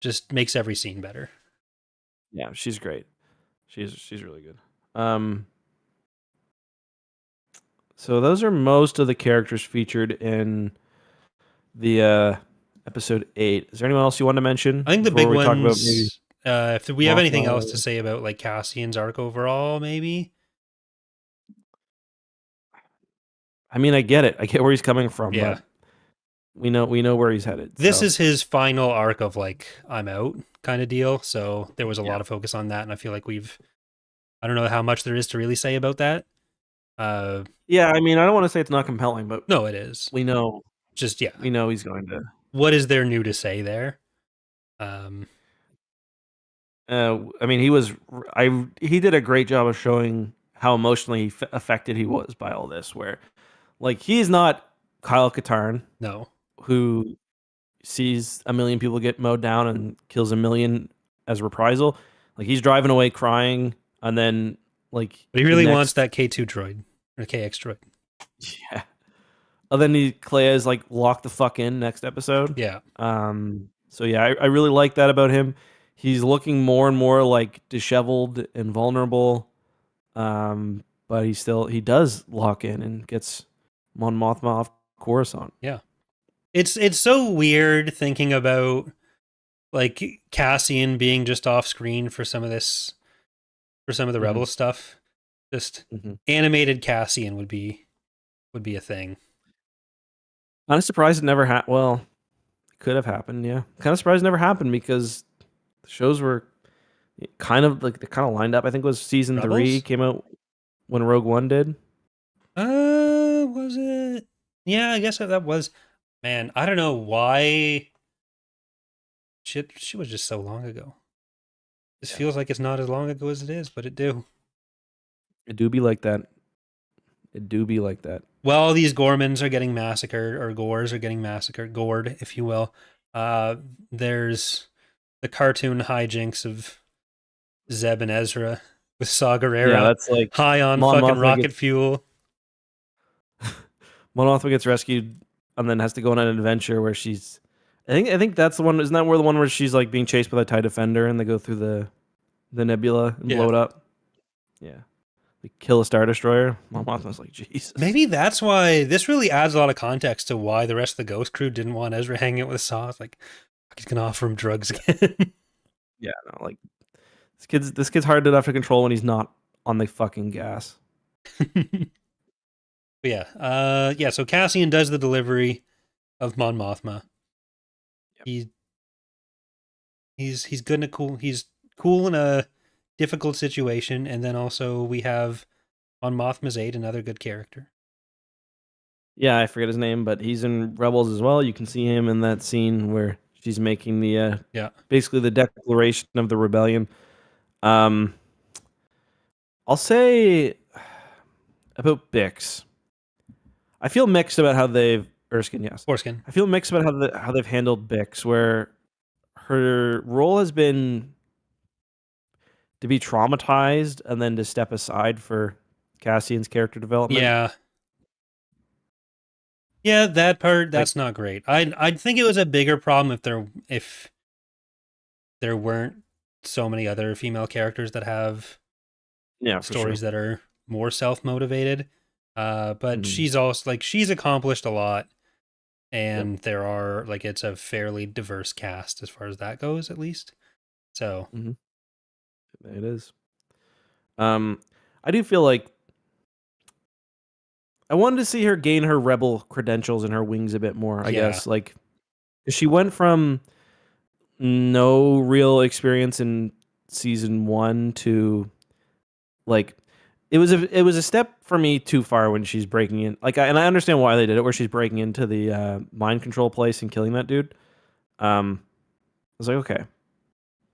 just makes every scene better. Yeah, she's great. She's really good. So those are most of the characters featured in the episode 8. Is there anyone else you want to mention? I think the big ones. If we have anything else to say about like Cassian's arc overall, maybe. I mean, I get it. I get where he's coming from. Yeah. But We know where he's headed. This So is his final arc of like I'm out kind of deal. So there was a yeah. lot of focus on that, and I feel like I don't know how much there is to really say about that. Yeah, I mean, I don't want to say it's not compelling, but No, it is. we know Just yeah. we know he's going to. What is there new to say there? I mean, he did a great job of showing how emotionally affected he was by all this. Where, like, he's not Kyle Katarn, No, who sees a million people get mowed down and kills a million as reprisal. Like, he's driving away crying, and then like but he really wants that K2 droid or KX droid. Yeah. And then Clea is like locked the fuck in next episode. Yeah. So yeah, I really like that about him. He's looking more and more like disheveled and vulnerable. But he does lock in and gets Mon Mothma off Coruscant. Yeah. It's so weird thinking about like Cassian being just off screen for some of the Rebel stuff. Just animated Cassian would be a thing. I'm surprised it never happened. Well, it could have happened. Yeah, kind of surprised it never happened because the shows were kind of lined up. I think it was season Rebels? 3 came out when Rogue One did. Was it? Yeah, I guess that was. Man, I don't know why. Shit, she was just so long ago. This feels like it's not as long ago as it is, but it do. It do be like that. It do be like that. Well, these Gormans are getting massacred, or Gores are getting massacred, gored, if you will. There's the cartoon hijinks of Zeb and Ezra with Saw Gerrera. Yeah, that's like high on fucking rocket fuel. Mon Mothma gets rescued and then has to go on an adventure where she's. I think that's the one. Isn't that where the one where she's like being chased by the TIE Defender and they go through the nebula and blow it up? Yeah. They kill a Star Destroyer. Mon Mothma's like, Jesus. Maybe that's why this really adds a lot of context to why the rest of the Ghost crew didn't want Ezra hanging out with Saw. It's like, he's gonna offer him drugs again. Yeah, no, like this kid's hard enough to control when he's not on the fucking gas. Yeah. So Cassian does the delivery of Mon Mothma. Yep. He's good and cool. He's cool in a difficult situation, and then also we have Mon Mothma's aide, another good character. Yeah, I forget his name, but he's in Rebels as well. You can see him in that scene where she's making the basically the declaration of the rebellion. I'll say about Bix. I feel mixed about how they've Erskine, yes. Foreskin. I feel mixed about how they've handled Bix, where her role has been to be traumatized and then to step aside for Cassian's character development. Yeah, that part that's not great. I'd think it was a bigger problem if there weren't so many other female characters that have stories that are more self-motivated. But she's also she's accomplished a lot, and there are it's a fairly diverse cast as far as that goes, at least. So it is. I do feel like I wanted to see her gain her rebel credentials and her wings a bit more. I guess she went from no real experience in season 1 to it was a step for me too far when she's breaking in. And I understand why they did it, where she's breaking into the mind control place and killing that dude. I was like, okay.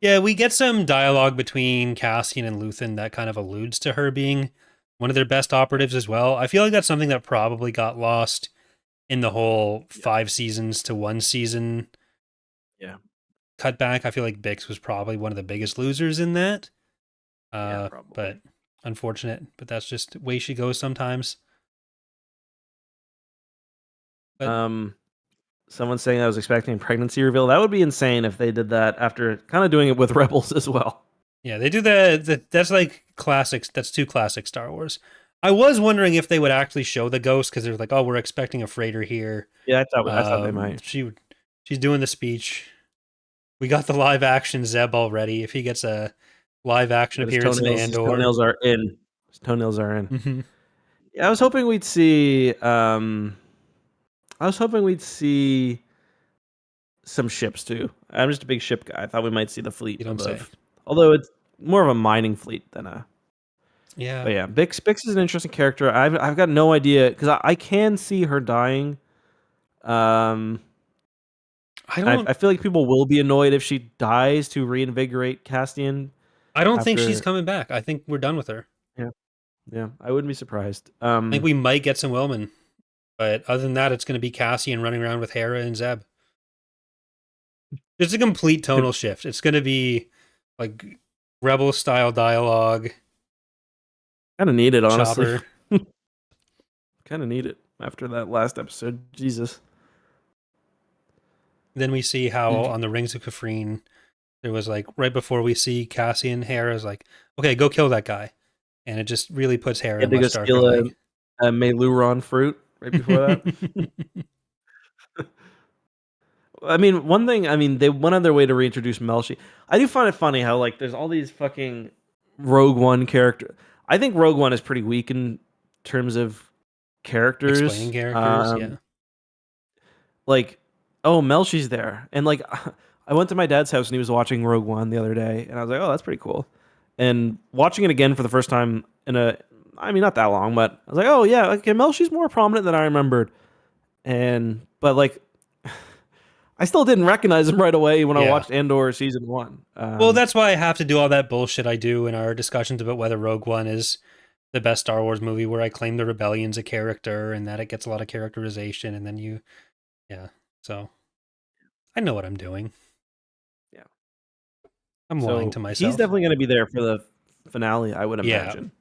Yeah, we get some dialogue between Cassian and Luthen that kind of alludes to her being one of their best operatives as well. I feel like that's something that probably got lost in the whole 5 seasons to 1 season cutback. I feel like Bix was probably one of the biggest losers in that. But unfortunate, but that's just the way she goes sometimes. But, someone's saying I was expecting a pregnancy reveal. That would be insane if they did that after kind of doing it with Rebels as well. Yeah, they do that. That's like classics. That's too classic Star Wars. I was wondering if they would actually show the ghost because they're like, oh, we're expecting a freighter here. Yeah, I thought they might. She's doing the speech. We got the live action Zeb already. If he gets a live action appearance in Andor, his toenails are in. His toenails are in. Mm-hmm. Yeah, I was hoping we'd see I was hoping we'd see some ships too. I'm just a big ship guy. I thought we might see the fleet. You don't say. Although it's more of a mining fleet than a. Yeah. But yeah, Bix is an interesting character. I've got no idea because I can see her dying. I feel like people will be annoyed if she dies to reinvigorate Cassian. I don't think she's coming back. I think we're done with her. Yeah, I wouldn't be surprised. I think we might get some Wellman, but other than that, it's going to be Cassian running around with Hera and Zeb. It's a complete tonal shift. It's going to be like rebel style dialogue. Kind of need it, honestly. Kind of need it after that last episode. Jesus. Then we see how on the Rings of Kafrene, there was like right before we see Cassian, Hera's like, okay, go kill that guy. And it just really puts Hera in much darker light. A Meluron fruit right before that. I mean, they went on their way to reintroduce Melshi. I do find it funny how like there's all these fucking Rogue One characters. I think Rogue One is pretty weak in terms of characters. Explaining characters, yeah. Like, oh, Melshi's there. And like I went to my dad's house and he was watching Rogue One the other day and I was like, oh, that's pretty cool. And watching it again for the first time not that long, but I was like, oh yeah, okay, Melshi's more prominent than I remembered. But like I still didn't recognize him right away when I watched Andor season 1. Well, that's why I have to do all that bullshit I do in our discussions about whether Rogue One is the best Star Wars movie, where I claim the rebellion's a character and that it gets a lot of characterization, and then so I know what I'm doing. Yeah. I'm lying to myself. He's definitely going to be there for the finale, I would imagine.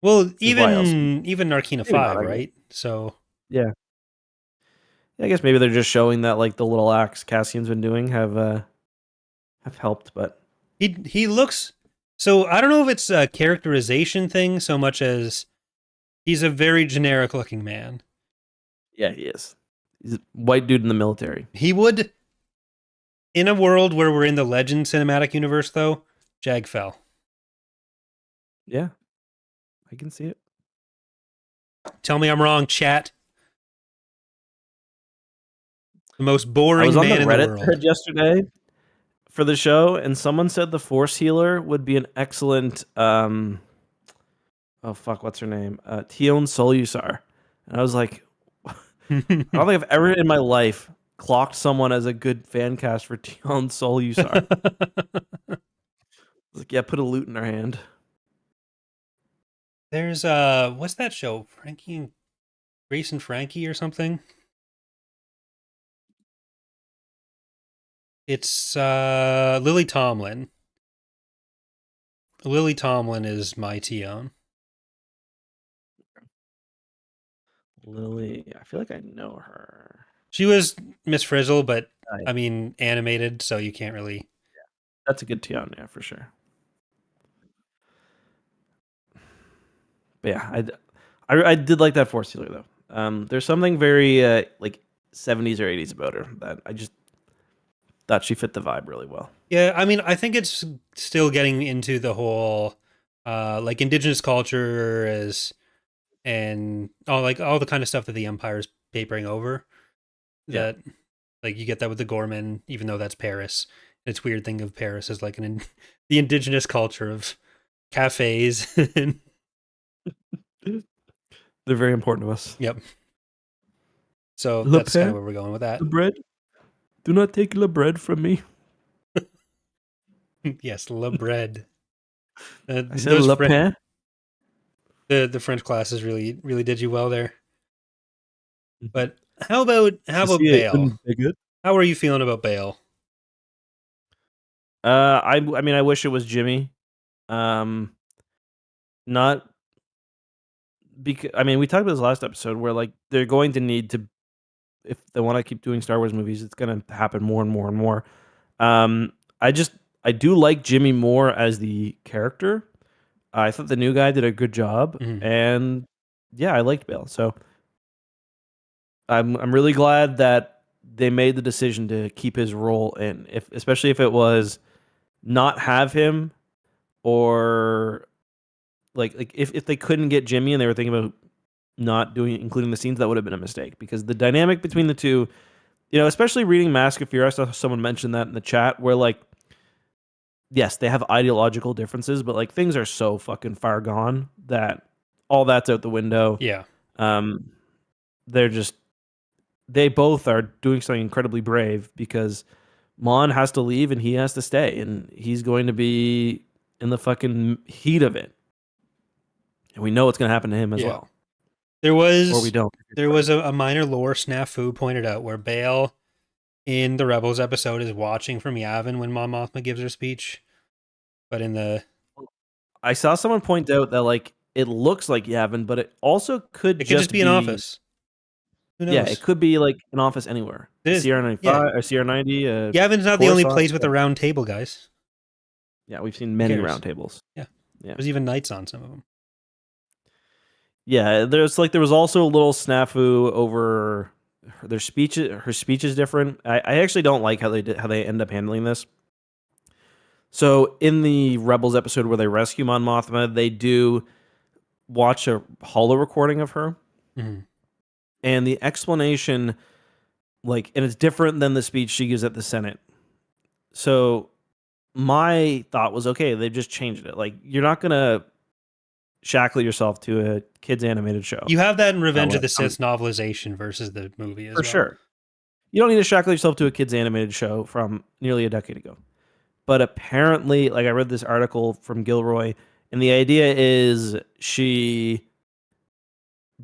Well, even Narkina 5, right? So yeah. I guess maybe they're just showing that like the little acts Cassian's been doing have helped, but he looks. So I don't know if it's a characterization thing so much as he's a very generic looking man. Yeah, he is. He's a white dude in the military. He would, in a world where we're in the Legend cinematic universe, though, Jag fell. Yeah, I can see it. Tell me I'm wrong, chat. The most boring man in the world. I was on the Reddit thread yesterday for the show, and someone said the Force Healer would be an excellent. Oh fuck, what's her name? Tion Solusar, and I was like, I don't think I've ever in my life clocked someone as a good fan cast for Tion Solusar. I was like, yeah, put a loot in her hand. There's what's that show? Grace and Frankie or something? It's Lily Tomlin. Lily Tomlin is my Tion. Lily, I feel like I know her. She was Miss Frizzle, but I mean animated, so you can't really. Yeah, that's a good Tion, yeah, for sure. But yeah, I did like that Force Healer though. There's something very like 70s or 80s about her that I just thought she fit the vibe really well. Yeah, I mean, I think it's still getting into the whole like indigenous culture and all the kind of stuff that the Empire's papering over. Yeah. That like you get that with the Gorman, even though that's Paris. It's weird thing of Paris as like the indigenous culture of cafes. They're very important to us. Yep. So that's kind of where we're going with that. The bread. Do not take the bread from me. Yes, le bread. I said le pain. The French classes really did you well there. But how about Bail? How are you feeling about Bail? I mean, I wish it was Jimmy. Not because I mean, we talked about this last episode where like they're going to need to, if they want to keep doing Star Wars movies, it's going to happen more and more and more. I do like Jimmy more as the character. I thought the new guy did a good job, and yeah, I liked Bail. So I'm really glad that they made the decision to keep his role in, especially if it was not have him, or like if they couldn't get Jimmy and they were thinking about not including the scenes, that would have been a mistake, because the dynamic between the two, especially reading Mask of Fear, I saw someone mention that in the chat, where like, yes, they have ideological differences, but like things are so fucking far gone that all that's out the window. Yeah. Um, they both are doing something incredibly brave, because Mon has to leave and he has to stay, and he's going to be in the fucking heat of it. And we know what's going to happen to him as well. There was, or we don't. There was a minor lore snafu pointed out where Bail in the Rebels episode is watching from Yavin when Mon Mothma gives her speech. But in the... I saw someone point out that like it looks like Yavin, but it also could just be an office. Who knows? Yeah, it could be like an office anywhere. Sierra 95 or Sierra 90. Yavin's not the only place with a round table, guys. Yeah, we've seen many round tables. Yeah. There's even knights on some of them. Yeah, there was also a little snafu over her speech is different. I actually don't like how they end up handling this. So in the Rebels episode where they rescue Mon Mothma, they do watch a holo recording of her. Mm-hmm. And the explanation, and it's different than the speech she gives at the Senate. So my thought was, okay, they've just changed it. Like, you're not going to shackle yourself to a kid's animated show. You have that in Revenge of the Sith novelization versus the movie as well. For sure. You don't need to shackle yourself to a kid's animated show from nearly a decade ago. But apparently, I read this article from Gilroy, and the idea is she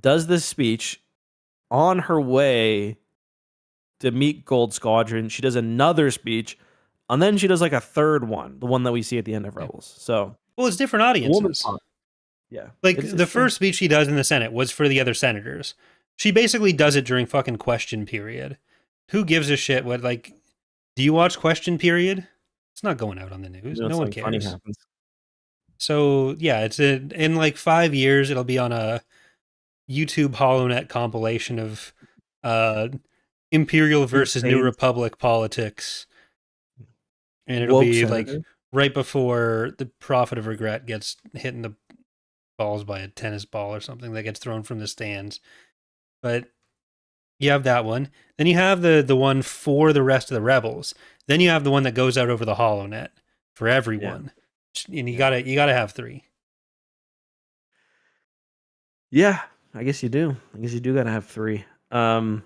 does this speech on her way to meet Gold Squadron. She does another speech, and then she does a third one, the one that we see at the end of Rebels. So, well, it's different audiences. Yeah. The first speech she does in the Senate was for the other senators. She basically does it during fucking question period. Who gives a shit what, do you watch question period? It's not going out on the news. No one cares. Funny happens. So, yeah, it's in 5 years, it'll be on a YouTube HoloNet compilation of Imperial versus New Republic politics. And it'll be right before the Prophet of Regret gets hit in the balls by a tennis ball or something that gets thrown from the stands. But you have that one. Then you have the one for the rest of the Rebels. Then you have the one that goes out over the HoloNet for everyone. Yeah. And you gotta have 3. Yeah, I guess you do. I guess you do gotta have 3. I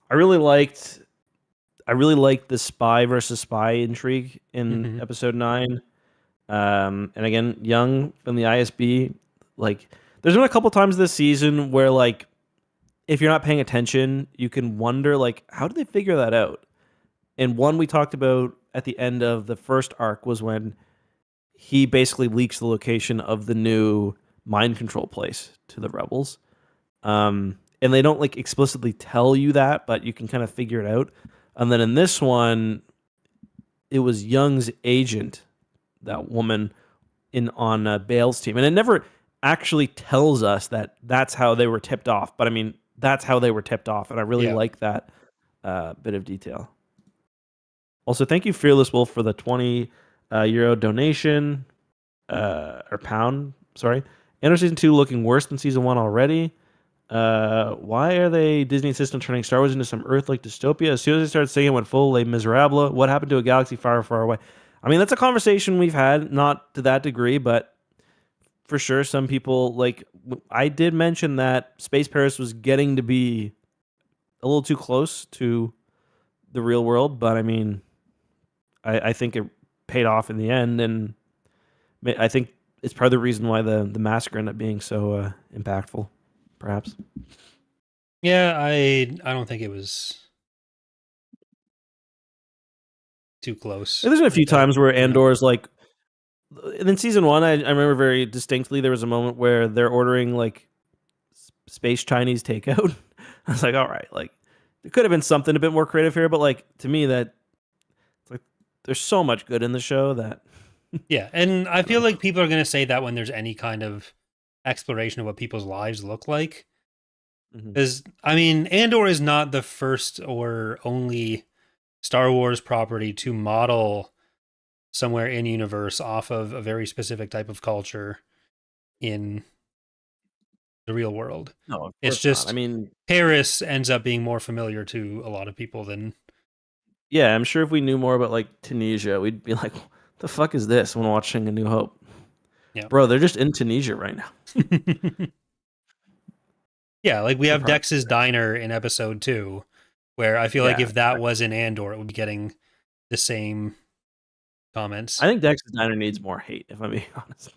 really liked the spy versus spy intrigue in episode 9. And again, Young from the ISB, there's been a couple times this season where if you're not paying attention, you can wonder how did they figure that out? And one we talked about at the end of the first arc was when he basically leaks the location of the new mind control place to the Rebels. And they don't explicitly tell you that, but you can kind of figure it out. And then in this one, it was Young's agent, that woman on Bale's team. And it never actually tells us that that's how they were tipped off. But I mean, that's how they were tipped off. And I really like that bit of detail. Also, thank you, Fearless Wolf, for the 20 euro donation, or pound, sorry. Andor Season 2 looking worse than Season 1 already. Why are they Disney insistent on turning Star Wars into some Earth-like dystopia? As soon as they started saying it went full Les Miserables, what happened to a galaxy far, far away? I mean, that's a conversation we've had, not to that degree, but for sure, some people, I did mention that Space Paris was getting to be a little too close to the real world, but I mean, I think it paid off in the end, and I think it's part of the reason why the massacre ended up being so impactful, perhaps. Yeah, I don't think it was too close. There's been a few times where Andor's in Season 1, I remember very distinctly there was a moment where they're ordering space Chinese takeout. I was like, all right, there could have been something a bit more creative here, but to me that there's so much good in the show that yeah, and I feel like people are going to say that when there's any kind of exploration of what people's lives look like. Because, I mean, Andor is not the first or only Star Wars property to model somewhere in universe off of a very specific type of culture in the real world. No, of It's course not. just I mean, Paris ends up being more familiar to a lot of people than. yeah, I'm sure if we knew more about like Tunisia, we'd be like, "The fuck is this?" When watching A New Hope, Yeah. bro, they're just in Tunisia right now. Yeah, like we They're have probably Dex's Diner in episode 2, where I feel like yeah. if that was in Andor, it would be getting the same comments. I think Dex's Diner needs more hate, if I'm being honest.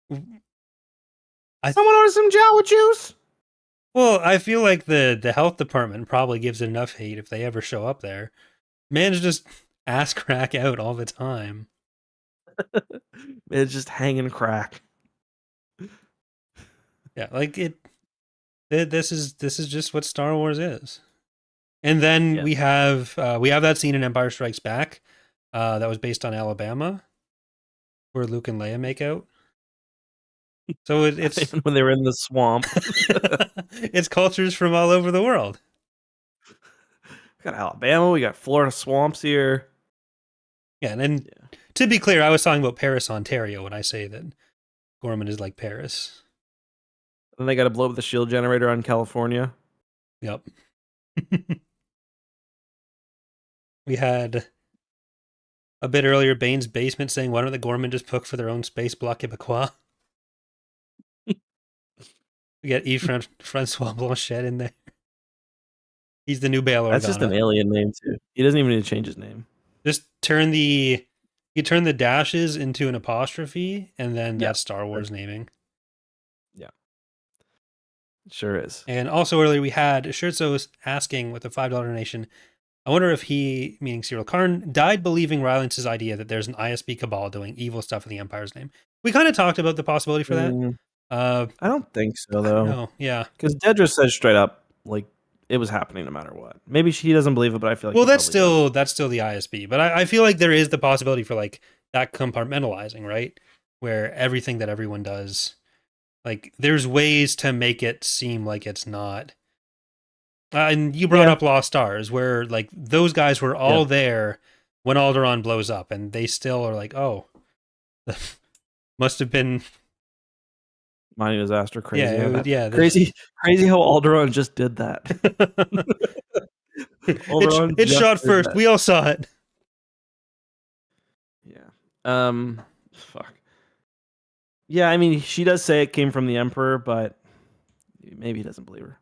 Someone order some Jawa juice. Well, I feel like the health department probably gives it enough hate if they ever show up there. Man's just ass crack out all the time. It's just hanging crack. Yeah, like this is just what Star Wars is. And then we have that scene in Empire Strikes Back that was based on Alabama, where Luke and Leia make out. So it's when they were in the swamp. It's cultures from all over the world. We got Alabama, we got Florida swamps here. Yeah, and to be clear, I was talking about Paris, Ontario when I say that Gorman is like Paris. Then they got to blow up the shield generator on California. Yep. We had a bit earlier Bane's basement saying, "Why don't the Gorman just cook for their own space block Quebecois?" We get Yves Francois Blanchet in there. He's the new Bail Organa. That's just an alien name too. He doesn't even need to change his name. Just turn the dashes into an apostrophe, and then that's Star Wars naming. Yeah, it sure is. And also earlier we had Scherzo asking with a $5 donation, I wonder if he, meaning Syril Karn, died believing Rylance's idea that there's an ISB cabal doing evil stuff in the Empire's name. We kind of talked about the possibility for that. I don't think so, though. No, yeah. Because Dedra says straight up, like, it was happening no matter what. Maybe she doesn't believe it, but I feel like that's still the ISB. But I feel like there is the possibility for like that compartmentalizing, right? Where everything that everyone does, like there's ways to make it seem like it's not. And you brought up Lost Stars, where like those guys were all there when Alderaan blows up, and they still are like, oh, must have been mining disaster. Crazy, crazy how Alderaan just did that. It shot first. We all saw it. Yeah. Fuck. Yeah, I mean, she does say it came from the Emperor, but maybe he doesn't believe her.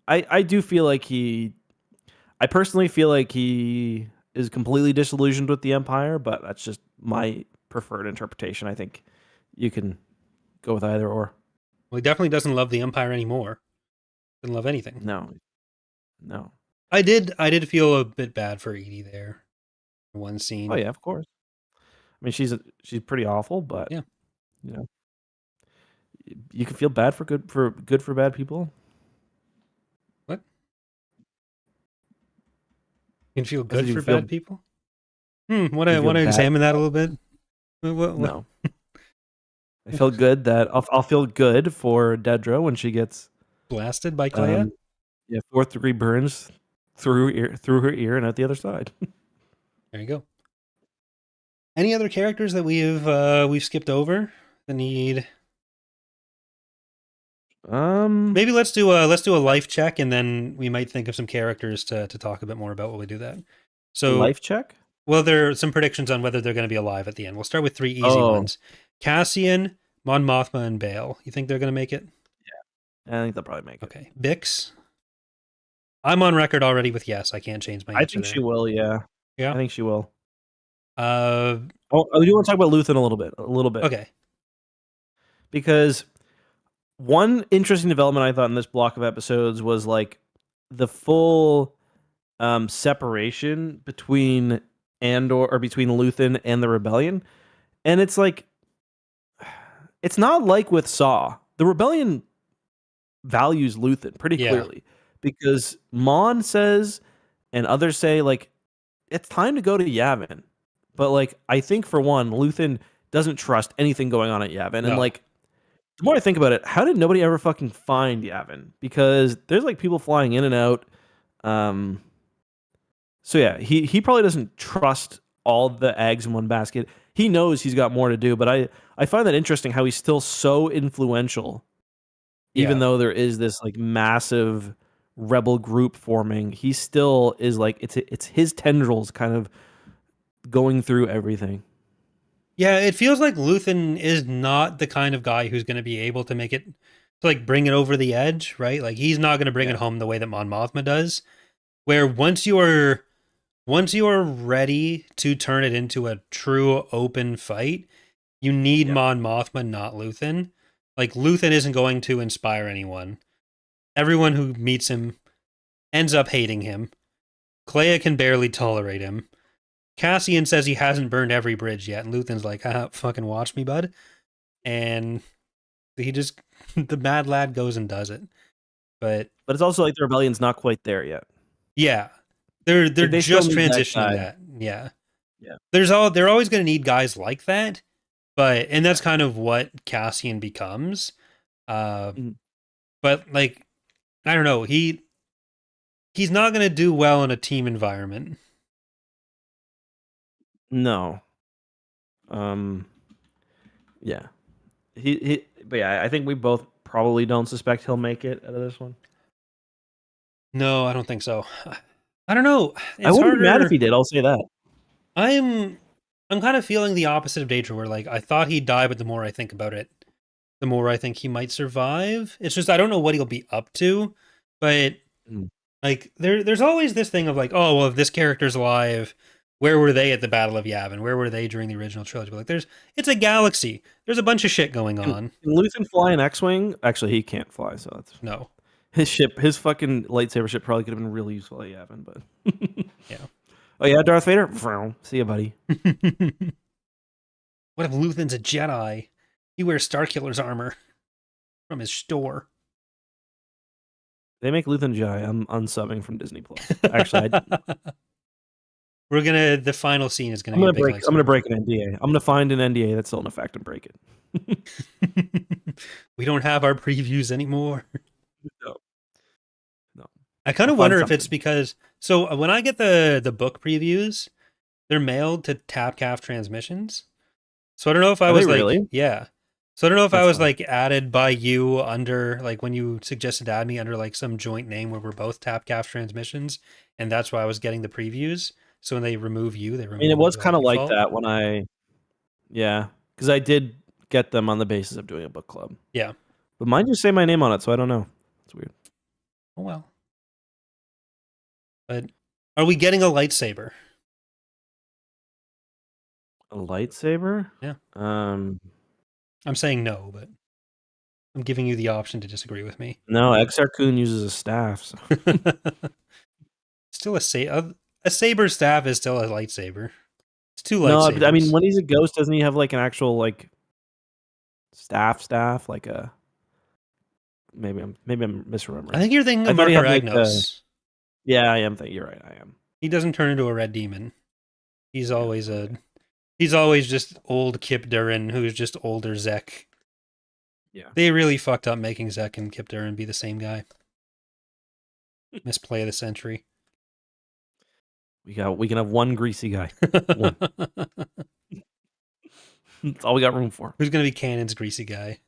I do feel like I personally feel like he is completely disillusioned with the Empire, but that's just my preferred interpretation. I think you can go with either or. Well, he definitely doesn't love the Empire anymore. Doesn't love anything. No. I did feel a bit bad for Edie there. One scene. Oh yeah, of course. I mean, she's pretty awful, but yeah, you know, you can feel bad for good for bad people. What? You can feel good for bad people? Want to examine that a little bit? What? No. I feel good that I'll feel good for Dedra when she gets blasted by Clea. 4th degree burns through her ear and out the other side. There you go. Any other characters that we've skipped over that need? Maybe let's do a life check, and then we might think of some characters to talk a bit more about while we do that. So life check. Well, there are some predictions on whether they're going to be alive at the end. We'll start with 3 easy ones: Cassian, Mon Mothma, and Bail. You think they're going to make it? Yeah, I think they'll probably make it. Okay, Bix. I'm on record already with yes. I can't change my answer. I think she will. Yeah. I think she will. I do want to talk about Luthen a little bit. Okay. Because one interesting development I thought in this block of episodes was like the full separation between between Luthen and the Rebellion, and it's like it's not like with Saw. The Rebellion values Luthen pretty clearly because Mon says and others say like it's time to go to Yavin. But like I think for one, Luthen doesn't trust anything going on at Yavin. And like the more I think about it, how did nobody ever fucking find Yavin? Because there's like people flying in and out. So yeah, he probably doesn't trust all the eggs in one basket. he knows he's got more to do. But I find that interesting how he's still so influential, even though there is this like massive rebel group forming. He still is like it's his tendrils kind of going through everything. Yeah, it feels like Luthen is not the kind of guy who's going to be able to make it, to like bring it over the edge, right? Like he's not going to bring it home the way that Mon Mothma does. Where once you are ready to turn it into a true open fight, you need Mon Mothma, not Luthen. Like Luthen isn't going to inspire anyone. Everyone who meets him ends up hating him. Kleia can barely tolerate him. Cassian says he hasn't burned every bridge yet, and Luthen's like, fucking watch me, bud. And he just, the mad lad goes and does it. But it's also like the rebellion's not quite there yet. Yeah. They're just transitioning that. Yeah. They're always going to need guys like that. And that's kind of what Cassian becomes. But like, I don't know. He's not going to do well in a team environment. No. Yeah. But yeah, I think we both probably don't suspect he'll make it out of this one. No, I don't think so. I don't know. I wouldn't be mad if he did. I'll say that. I'm kind of feeling the opposite of Daedra, where like I thought he'd die, but the more I think about it, the more I think he might survive. It's just I don't know what he'll be up to, but like there's always this thing of like, oh well, if this character's alive, where were they at the Battle of Yavin? Where were they during the original trilogy? But like it's a galaxy. There's a bunch of shit going on. Can Luthen fly an X-wing? Actually, he can't fly, so that's no. His fucking lightsaber ship probably could have been really useful at Yavin, but yeah. Oh yeah, Darth Vader. See ya, buddy. What if Luthen's a Jedi? He wears Starkiller's armor from his store. They make Luthen Jedi. I'm unsubbing from Disney Plus. Actually, the final scene is gonna be I'm gonna break an NDA. I'm gonna find an NDA that's still in effect and break it. We don't have our previews anymore. No. I kind of wonder if it's because when I get the book previews, they're mailed to Tapcaf Transmissions. So I don't know if I was like, really? Yeah. So I don't know if I was like added by you under like when you suggested to add me under like some joint name where we're both Tapcaf Transmissions, and that's why I was getting the previews. So when they remove you, they remove. I mean, it was kind of like that when because I did get them on the basis of doing a book club. Yeah, but mine just say my name on it, so I don't know. It's weird. Oh well. But are we getting a lightsaber? A lightsaber? Yeah. I'm saying no, but I'm giving you the option to disagree with me. No, Exar Kun uses a staff. So. Still a saber staff is still a lightsaber. It's two lightsabers. No, but I mean, when he's a ghost, doesn't he have like an actual like staff like a? Maybe I'm misremembering. I think you're thinking of Mark Aragnos. Yeah, I am. You're right. I am. He doesn't turn into a red demon. He's always just old Kip Durin, who's just older Zek. Yeah. They really fucked up making Zek and Kip Durin be the same guy. Misplay of the century. We can have one greasy guy. One. That's all we got room for. Who's gonna be Canon's greasy guy?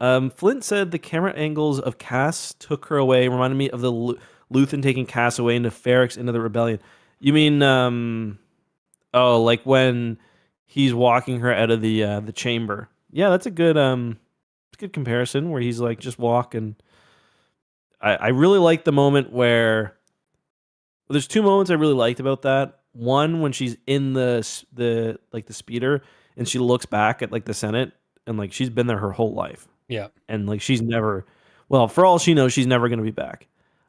Flint said the camera angles of Cass took her away reminded me of the Luthen taking Cass away into Ferrix into the rebellion. You mean like when he's walking her out of the chamber? Yeah, that's a good comparison where he's like just walking. I really like the moment where there's two moments I really liked about that. One when she's in the speeder and she looks back at like the Senate and like she's been there her whole life. Yeah. And like she's never, well, for all she knows, she's never going to be back.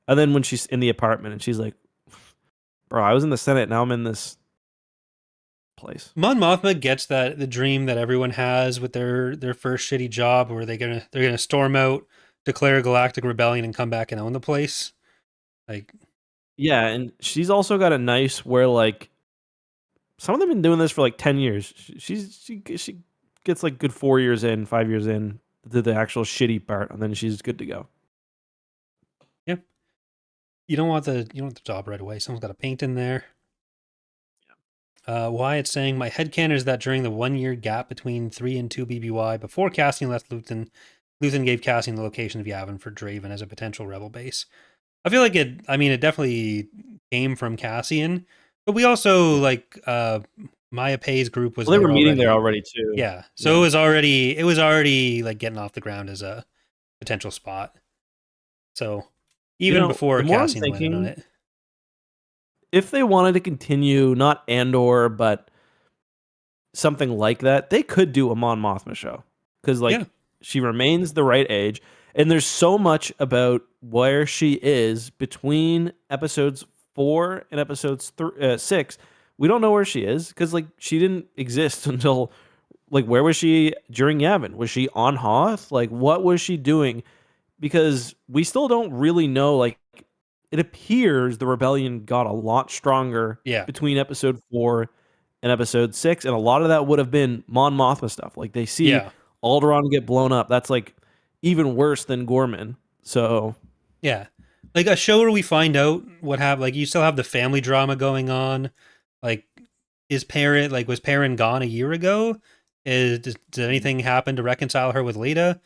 And then when she's in the apartment and she's like, bro, I was in the Senate, now I'm in this place. Mon Mothma gets the dream that everyone has with their first shitty job where they're gonna storm out, declare a galactic rebellion, and come back and own the place. Like, yeah, and she's also got a nice where like some of them have been doing this for like 10 years. She gets like good 4 years in, 5 years in to the actual shitty part, and then she's good to go. Yeah. You don't want the job right away. Someone's got to paint in there. Wyatt's saying, my headcanon is that during the 1 year gap between 3 and 2 BBY, before Cassian left Luthen, Luthen gave Cassian the location of Yavin for Draven as a potential rebel base. I feel like it definitely came from Cassian, but we also, like, Maya Pei's group was Well, they there were meeting already. there already too. Yeah. So it was already like getting off the ground as a potential spot. So even before Cassian went in on it. If they wanted to continue, not Andor, but something like that, they could do a Mon Mothma show. Because she remains the right age. And there's so much about where she is between episodes 4 and episodes 6. We don't know where she is because she didn't exist until where was she during Yavin? Was she on Hoth? What was she doing? Because we still don't really know. It appears the rebellion got a lot stronger between episode 4 and episode 6, and a lot of that would have been Mon Mothma stuff. They see Alderaan get blown up. That's even worse than Gorman. So yeah, a show where we find out what happened. You still have the family drama going on. Was Perrin gone a year ago? Did anything happen to reconcile her with Leda?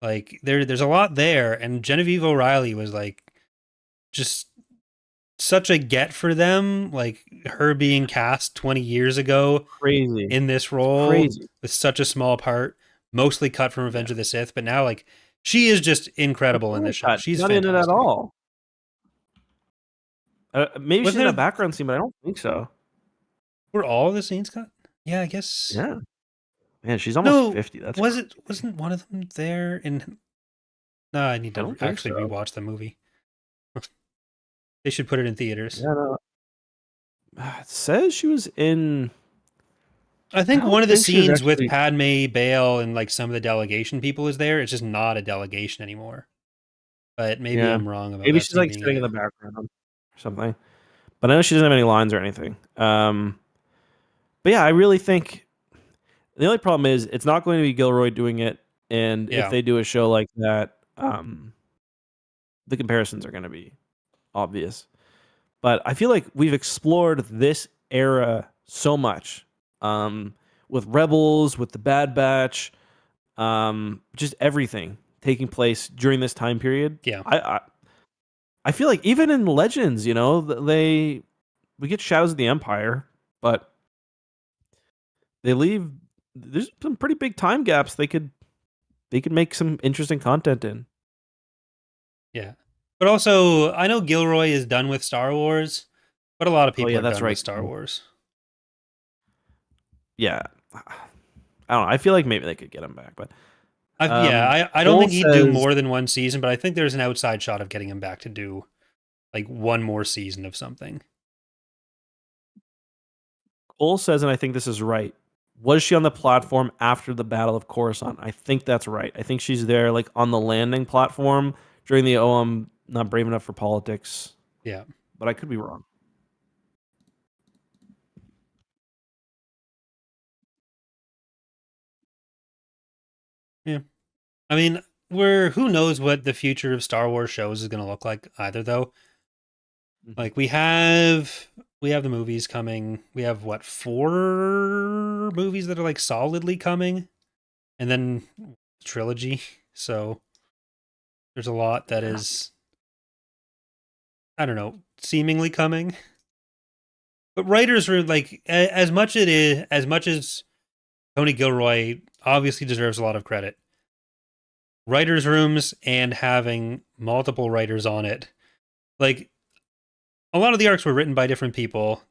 There's a lot there, and Genevieve O'Reilly was just such a get for them. Her being cast 20 years ago, crazy in this role with such a small part, mostly cut from Revenge of the Sith, but now she is just incredible in this show. She's not fantastic. in it at all. Maybe she's in a background scene, but I don't think so. Were all the scenes cut? Yeah, I guess. Yeah. Man, she's almost 50. That's wasn't one of them there in? No, I need to actually rewatch the movie. They should put it in theaters. Yeah, no. It says she was in. I think one of the scenes with Padme, Bail, and some of the delegation people is there. It's just not a delegation anymore. But maybe I'm wrong about that. Maybe she's sitting in the background or something. But I know she doesn't have any lines or anything. But yeah, I really think the only problem is it's not going to be Gilroy doing it, and if they do a show like that, the comparisons are going to be obvious. But I feel like we've explored this era so much, with Rebels, with the Bad Batch, just everything taking place during this time period. Yeah, I feel like even in Legends, we get Shadows of the Empire, but there's some pretty big time gaps they could make some interesting content in. Yeah. But also, I know Gilroy is done with Star Wars, but a lot of people are done with Star Wars. Yeah. I don't know. I feel like maybe they could get him back, but I don't think he'd do more than one season, but I think there's an outside shot of getting him back to do one more season of something. Cole says, and I think this is right, was she on the platform after the Battle of Coruscant? I think that's right. I think she's there on the landing platform during the I'm not brave enough for politics. Yeah. But I could be wrong. Yeah. I mean, who knows what the future of Star Wars shows is going to look like either, though. Mm-hmm. We have the movies coming. We have 4 movies that are solidly coming, and then trilogy. So there's a lot that is, I don't know, seemingly coming. But writers are as much as Tony Gilroy obviously deserves a lot of credit. Writers' rooms and having multiple writers on it, a lot of the arcs were written by different people.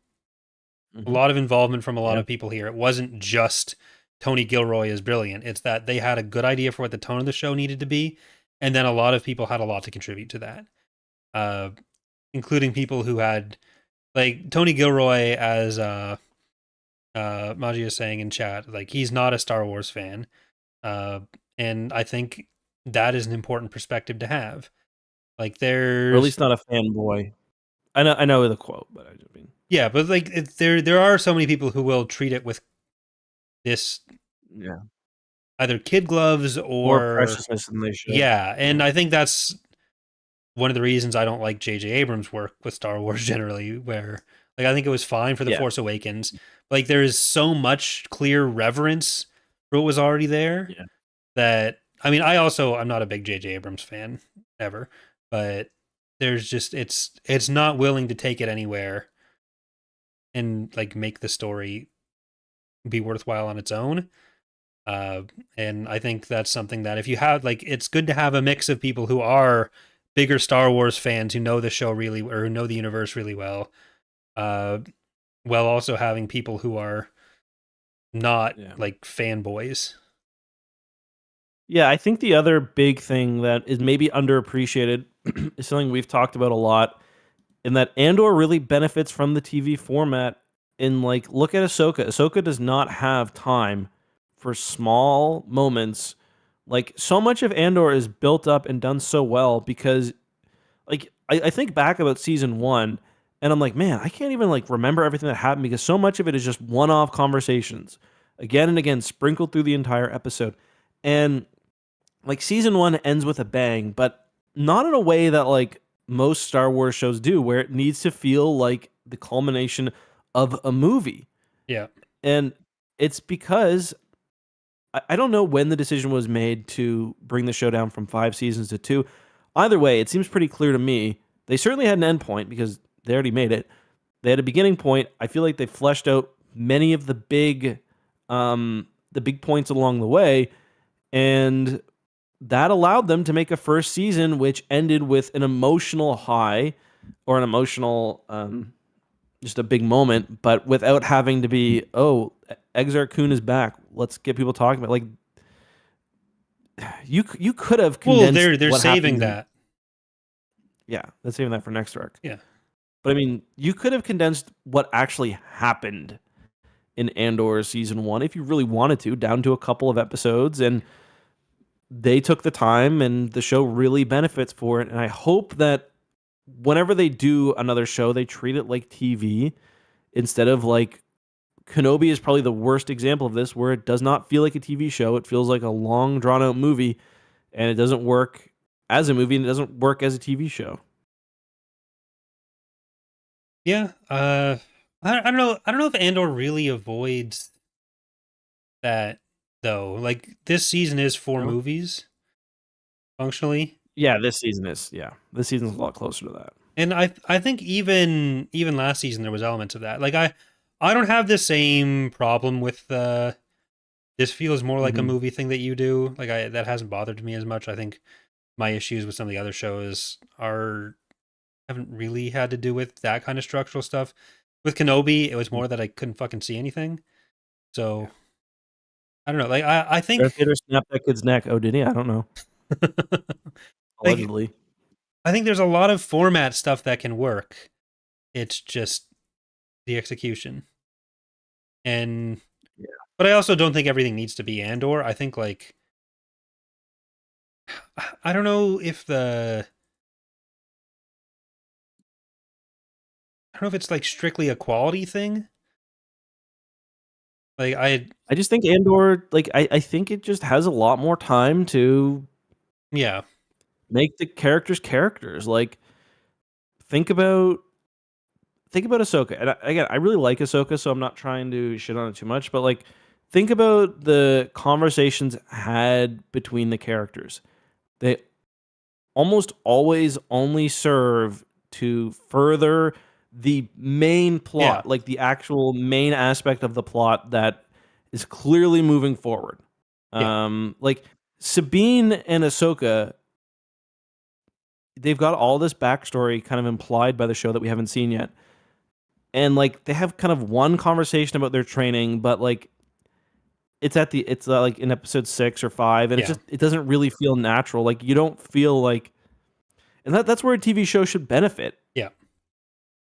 Mm-hmm. A lot of involvement from a lot of people here. It wasn't just Tony Gilroy is brilliant. It's that they had a good idea for what the tone of the show needed to be, and then a lot of people had a lot to contribute to that, including people who had, Tony Gilroy, as Maji is saying in chat, he's not a Star Wars fan, and I think that is an important perspective to have. There's, or at least not a fanboy. I know the quote, but I just mean, yeah, but there are so many people who will treat it with this, either kid gloves or more preciousness than they should. Yeah, and I think that's one of the reasons I don't like J.J. Abrams' work with Star Wars generally, where I think it was fine for The Force Awakens, Like there is so much clear reverence for what was already there Yeah. that I'm not a big J.J. Abrams fan ever, but there's just it's not willing to take it anywhere and like make the story be worthwhile on its own. Uh, and I think that's something that if you have like, it's good to have a mix of people who are bigger Star Wars fans who know the show really or who know the universe really well, while also having people who are not like fanboys. Yeah, I think the other big thing that is maybe underappreciated is something we've talked about a lot, in that Andor really benefits from the TV format. In like, look at Ahsoka. Ahsoka does not have time for small moments. Like, so much of Andor is built up and done so well because, like, I think back about season 1, and I'm like, man, I can't even like remember everything that happened because so much of it is just one-off conversations, again and again, sprinkled through the entire episode. And like season 1 ends with a bang, but not in a way that like most Star Wars shows do, where it needs to feel like the culmination of a movie. Yeah. And it's because I don't know when the decision was made to bring the show down from 5 seasons to 2. Either way, it seems pretty clear to me. They certainly had an end point because they already made it. They had a beginning point. I feel like they fleshed out many of the big points along the way, and that allowed them to make a first season which ended with an emotional high, or an emotional just a big moment, but without having to be, oh, Exar Kun is back, let's get people talking about. Like, you could have condensed. Well, they're saving that. Yeah, they're saving that for next arc. Yeah, but I mean, you could have condensed what actually happened in Andor season 1 if you really wanted to, down to a couple of episodes, and they took the time, and the show really benefits for it. And I hope that whenever they do another show, they treat it like TV instead of like, Kenobi is probably the worst example of this, where it does not feel like a TV show. It feels like a long, drawn-out movie, and it doesn't work as a movie, and it doesn't work as a TV show. Yeah, I don't know. I don't know if Andor really avoids that though. Like this season is 4 movies, functionally. Yeah, this season is. Yeah, this season's a lot closer to that. And I think even last season there was elements of that. Like I don't have the same problem with this feels more like a movie thing that you do. Like that hasn't bothered me as much. I think my issues with some of the other shows haven't really had to do with that kind of structural stuff. With Kenobi, it was more that I couldn't fucking see anything. So I don't know. Like I think Darth Vader snapped that kid's neck. Oh, did he? I don't know. Allegedly. I think there's a lot of format stuff that can work. It's just the execution. And but I also don't think everything needs to be Andor. I think like I don't know if it's like strictly a quality thing. Like I just think Andor, like I think it just has a lot more time to make the characters. Like think about Ahsoka. And again, I really like Ahsoka, so I'm not trying to shit on it too much, but like think about the conversations had between the characters. They almost always only serve to further the main plot, like the actual main aspect of the plot that is clearly moving forward. Like Sabine and Ahsoka, they've got all this backstory kind of implied by the show that we haven't seen yet. And like they have kind of one conversation about their training, but like it's like in episode 6 or 5, and it doesn't really feel natural. Like you don't feel like, and that's where a TV show should benefit. Yeah.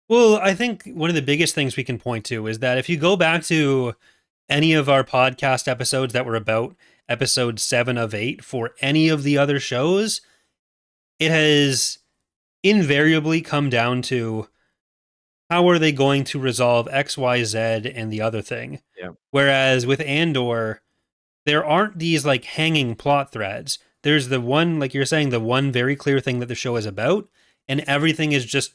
Well, I think one of the biggest things we can point to is that if you go back to any of our podcast episodes that were about episode 7 of 8 for any of the other shows, it has invariably come down to how are they going to resolve X, Y, Z and the other thing. Yeah. Whereas with Andor, there aren't these like hanging plot threads. There's the one, like you're saying, the one very clear thing that the show is about, and everything is just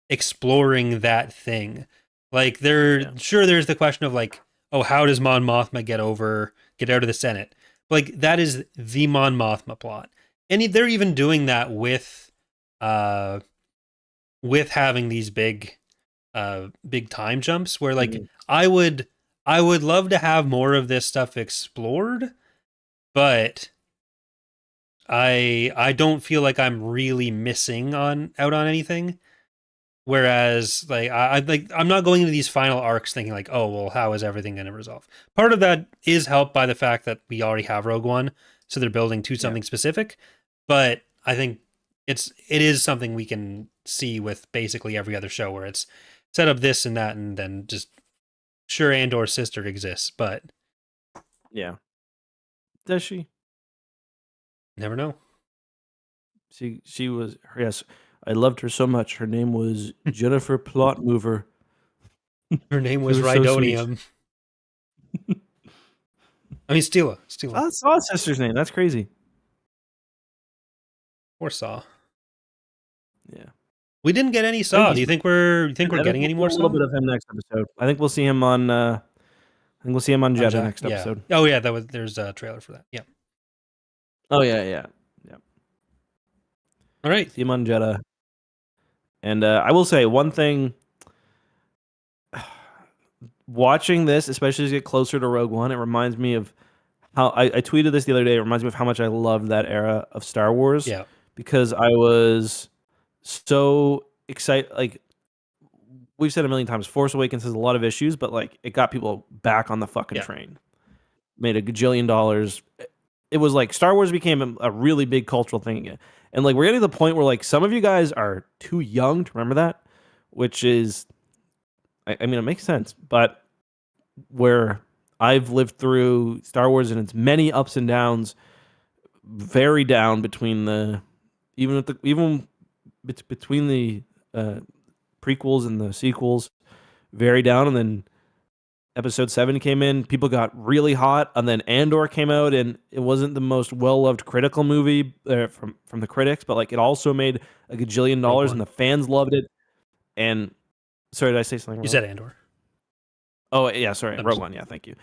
exploring that thing. Like sure there's the question of like, oh, how does Mon Mothma get out of the Senate? But, like, that is the Mon Mothma plot. And they're even doing that with having these big time jumps where, like, I would love to have more of this stuff explored, but I don't feel like I'm really missing out on anything. Whereas, like, I'm not going into these final arcs thinking like, oh, well, how is everything going to resolve? Part of that is helped by the fact that we already have Rogue One, so they're building to something specific. But I think it is something we can see with basically every other show where it's set up this and that, and then just sure Andor's sister exists, but yeah, does she? Never know. She was, yes. I loved her so much. Her name was Jennifer Plot Mover. Her name was Rhydonium. So I mean, Stila. That's Saw's sister's name. That's crazy. Or Saw. Yeah. We didn't get any Saw. Do you think we're getting any more Saw? A little bit of him next episode. I think we'll see him on. Jedha next episode. Oh yeah, there's a trailer for that. Yeah. Oh yeah. All right. See him on Jedha. And I will say one thing. Watching this, especially as you get closer to Rogue One, it reminds me of how I tweeted this the other day. It reminds me of how much I loved that era of Star Wars. Yeah. Because I was so excited. Like, we've said a million times, Force Awakens has a lot of issues, but, like, it got people back on the fucking train. Made a gajillion dollars. It was like Star Wars became a really big cultural thing again. And, like, we're getting to the point where, like, some of you guys are too young to remember that, which is, I mean, it makes sense, but where I've lived through Star Wars and its many ups and downs, very down between the between the prequels and the sequels, very down, and then Episode 7 came in, people got really hot, and then Andor came out, and it wasn't the most well-loved critical movie from the critics, but, like, it also made a gajillion dollars, and the fans loved it. And sorry, did I say something wrong? You said Andor. Oh yeah, sorry, Rogue One. Yeah, thank you.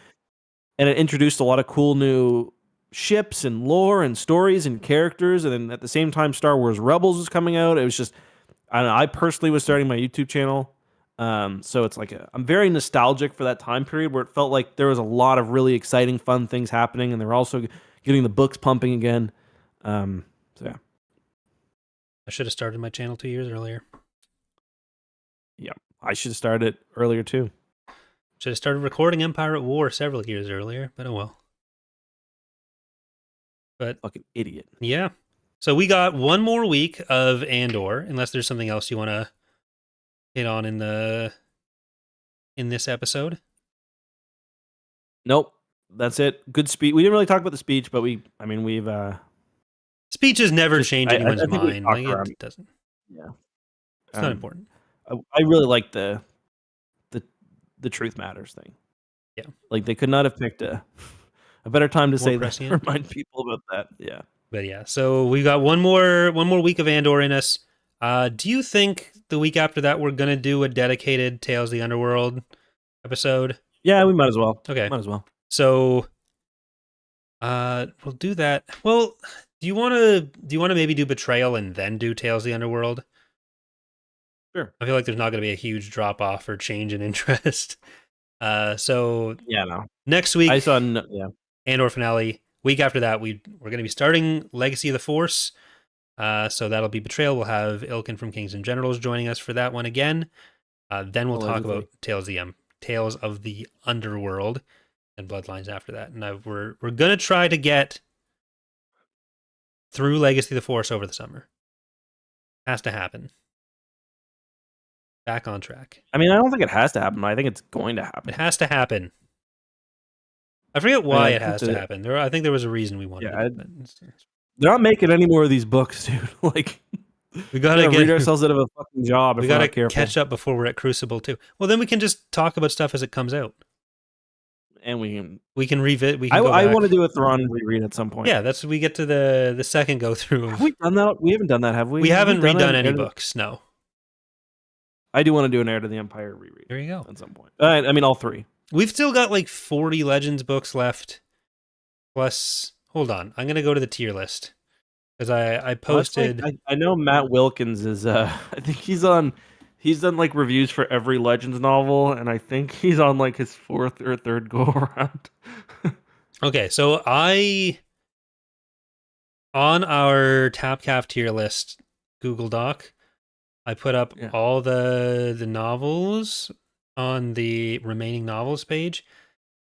And it introduced a lot of cool new ships and lore and stories and characters, and then at the same time, Star Wars Rebels was coming out. It was just, I don't know. I personally was starting my YouTube channel. So it's like I'm very nostalgic for that time period where it felt like there was a lot of really exciting, fun things happening, and they were also getting the books pumping again. So yeah, I should have started my channel 2 years earlier. Yeah, I should have started it earlier too. Should have started recording Empire at War several years earlier, but oh well. But fucking idiot. Yeah. So we got one more week of Andor, unless there's something else you want to hit on in this episode. Nope, that's it. Good speech. We didn't really talk about the speech, but we've speeches never change anyone's mind. Like, it doesn't. Yeah, it's not important. I really like the truth matters thing. Yeah, like they could not have picked a better time to say that. Remind people about that. Yeah, but yeah. So we got one more week of Andor in us. Do you think the week after that we're gonna do a dedicated Tales of the Underworld episode? Yeah, we might as well. Okay, might as well. So, we'll do that. Well, do you want to maybe do Betrayal and then do Tales of the Underworld? Sure. I feel like there's not going to be a huge drop off or change in interest. So yeah, no. Next week, I saw Andor finale. Week after that, we're going to be starting Legacy of the Force. So that'll be Betrayal. We'll have Ilkin from Kings and Generals joining us for that one again. Then we'll talk about Tales of the Underworld and Bloodlines after that. And we're going to try to get through Legacy of the Force over the summer. Has to happen. Back on track. I mean, I don't think it has to happen. I think it's going to happen. It has to happen. I forget why it has to happen. I think there was a reason we wanted it. They're not making any more of these books, dude. Like, we gotta read ourselves out of a fucking job. We gotta catch up before we're at Crucible too. Well, then we can just talk about stuff as it comes out, and we can revisit. I want to do a Thrawn reread at some point. Yeah, we get to the second go through. Have we done that? We haven't done that, have we? We haven't redone any books. No. I do want to do an Heir to the Empire reread. There you go. At some point. I mean, all 3. We've still got like 40 Legends books left. Plus, hold on. I'm going to go to the tier list. Because I posted... I know Matt Wilkins is... I think he's done like reviews for every Legends novel, and I think he's on like his 4th or 3rd go around. Okay, so on our TapCaf tier list Google Doc, I put up all the novels on the remaining novels page.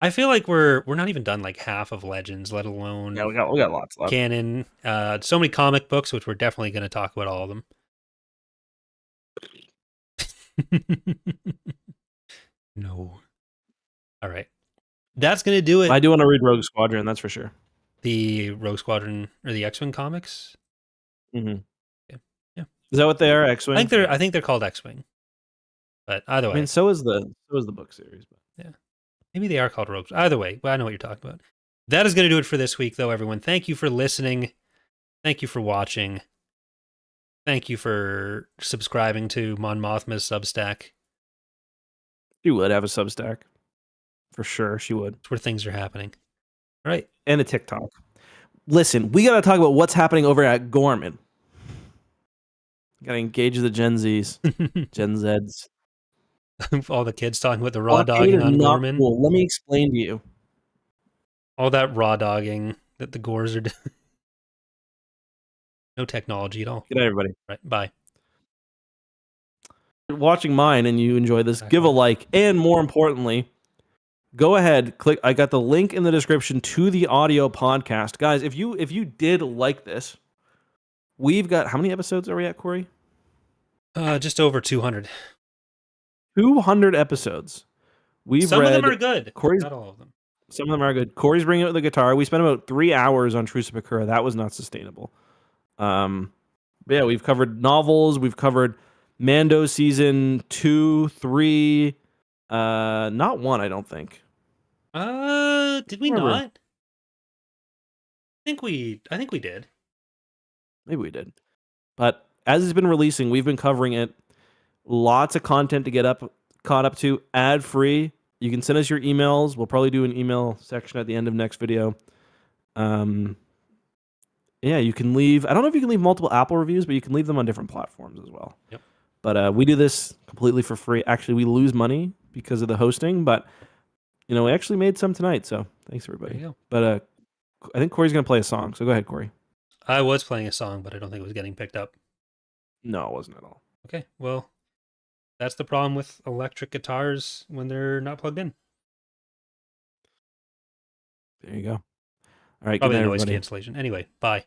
I feel like we're not even done like half of Legends, let alone we got lots left. Canon. So many comic books, which we're definitely going to talk about all of them. No. All right. That's going to do it. I do want to read Rogue Squadron, that's for sure. The Rogue Squadron or the X-Wing comics? Mm-hmm. Yeah. Is that what they are, X-Wing? I think they're called X-Wing. But either way. I mean, so is the book series. But. Yeah. Maybe they are called Rogue. Either way, I know what you're talking about. That is going to do it for this week, though, everyone. Thank you for listening. Thank you for watching. Thank you for subscribing to Mon Mothma's Substack. She would have a Substack. For sure, she would. It's where things are happening. All right. And a TikTok. Listen, we got to talk about what's happening over at Gorman. Got to engage the Gen Zs, Gen Zs. All the kids talking about the raw dogging on Gorman. Cool. Let me explain to you. All that raw dogging that the Gores are doing. No technology at all. Good night, everybody. Right. Bye. If you're watching mine and you enjoy this, give a like. And more importantly, go ahead, click. I got the link in the description to the audio podcast. Guys, if you did like this, we've got, how many episodes are we at, Corey? Just over 200. 200 episodes. Some of them are good. Corey's, not all of them. Some of them are good. Corey's bringing out the guitar. We spent about 3 hours on Truce of Bakura. That was not sustainable. But yeah, we've covered novels. We've covered Mando season 2, 3. Not 1, I don't think. Did we not? I think we did. Maybe we did. But as it's been releasing, we've been covering it. Lots of content to get caught up to, ad free. You can send us your emails. We'll probably do an email section at the end of next video. Yeah, you can leave. I don't know if you can leave multiple Apple reviews, but you can leave them on different platforms as well. Yep. But we do this completely for free. Actually, we lose money because of the hosting, but we actually made some tonight. So thanks everybody. There you go. But I think Corey's gonna play a song. So go ahead, Corey. I was playing a song, but I don't think it was getting picked up. No, it wasn't at all. Okay, well, that's the problem with electric guitars when they're not plugged in. There you go. All right, Probably good night, noise everybody. cancellation. Anyway, bye.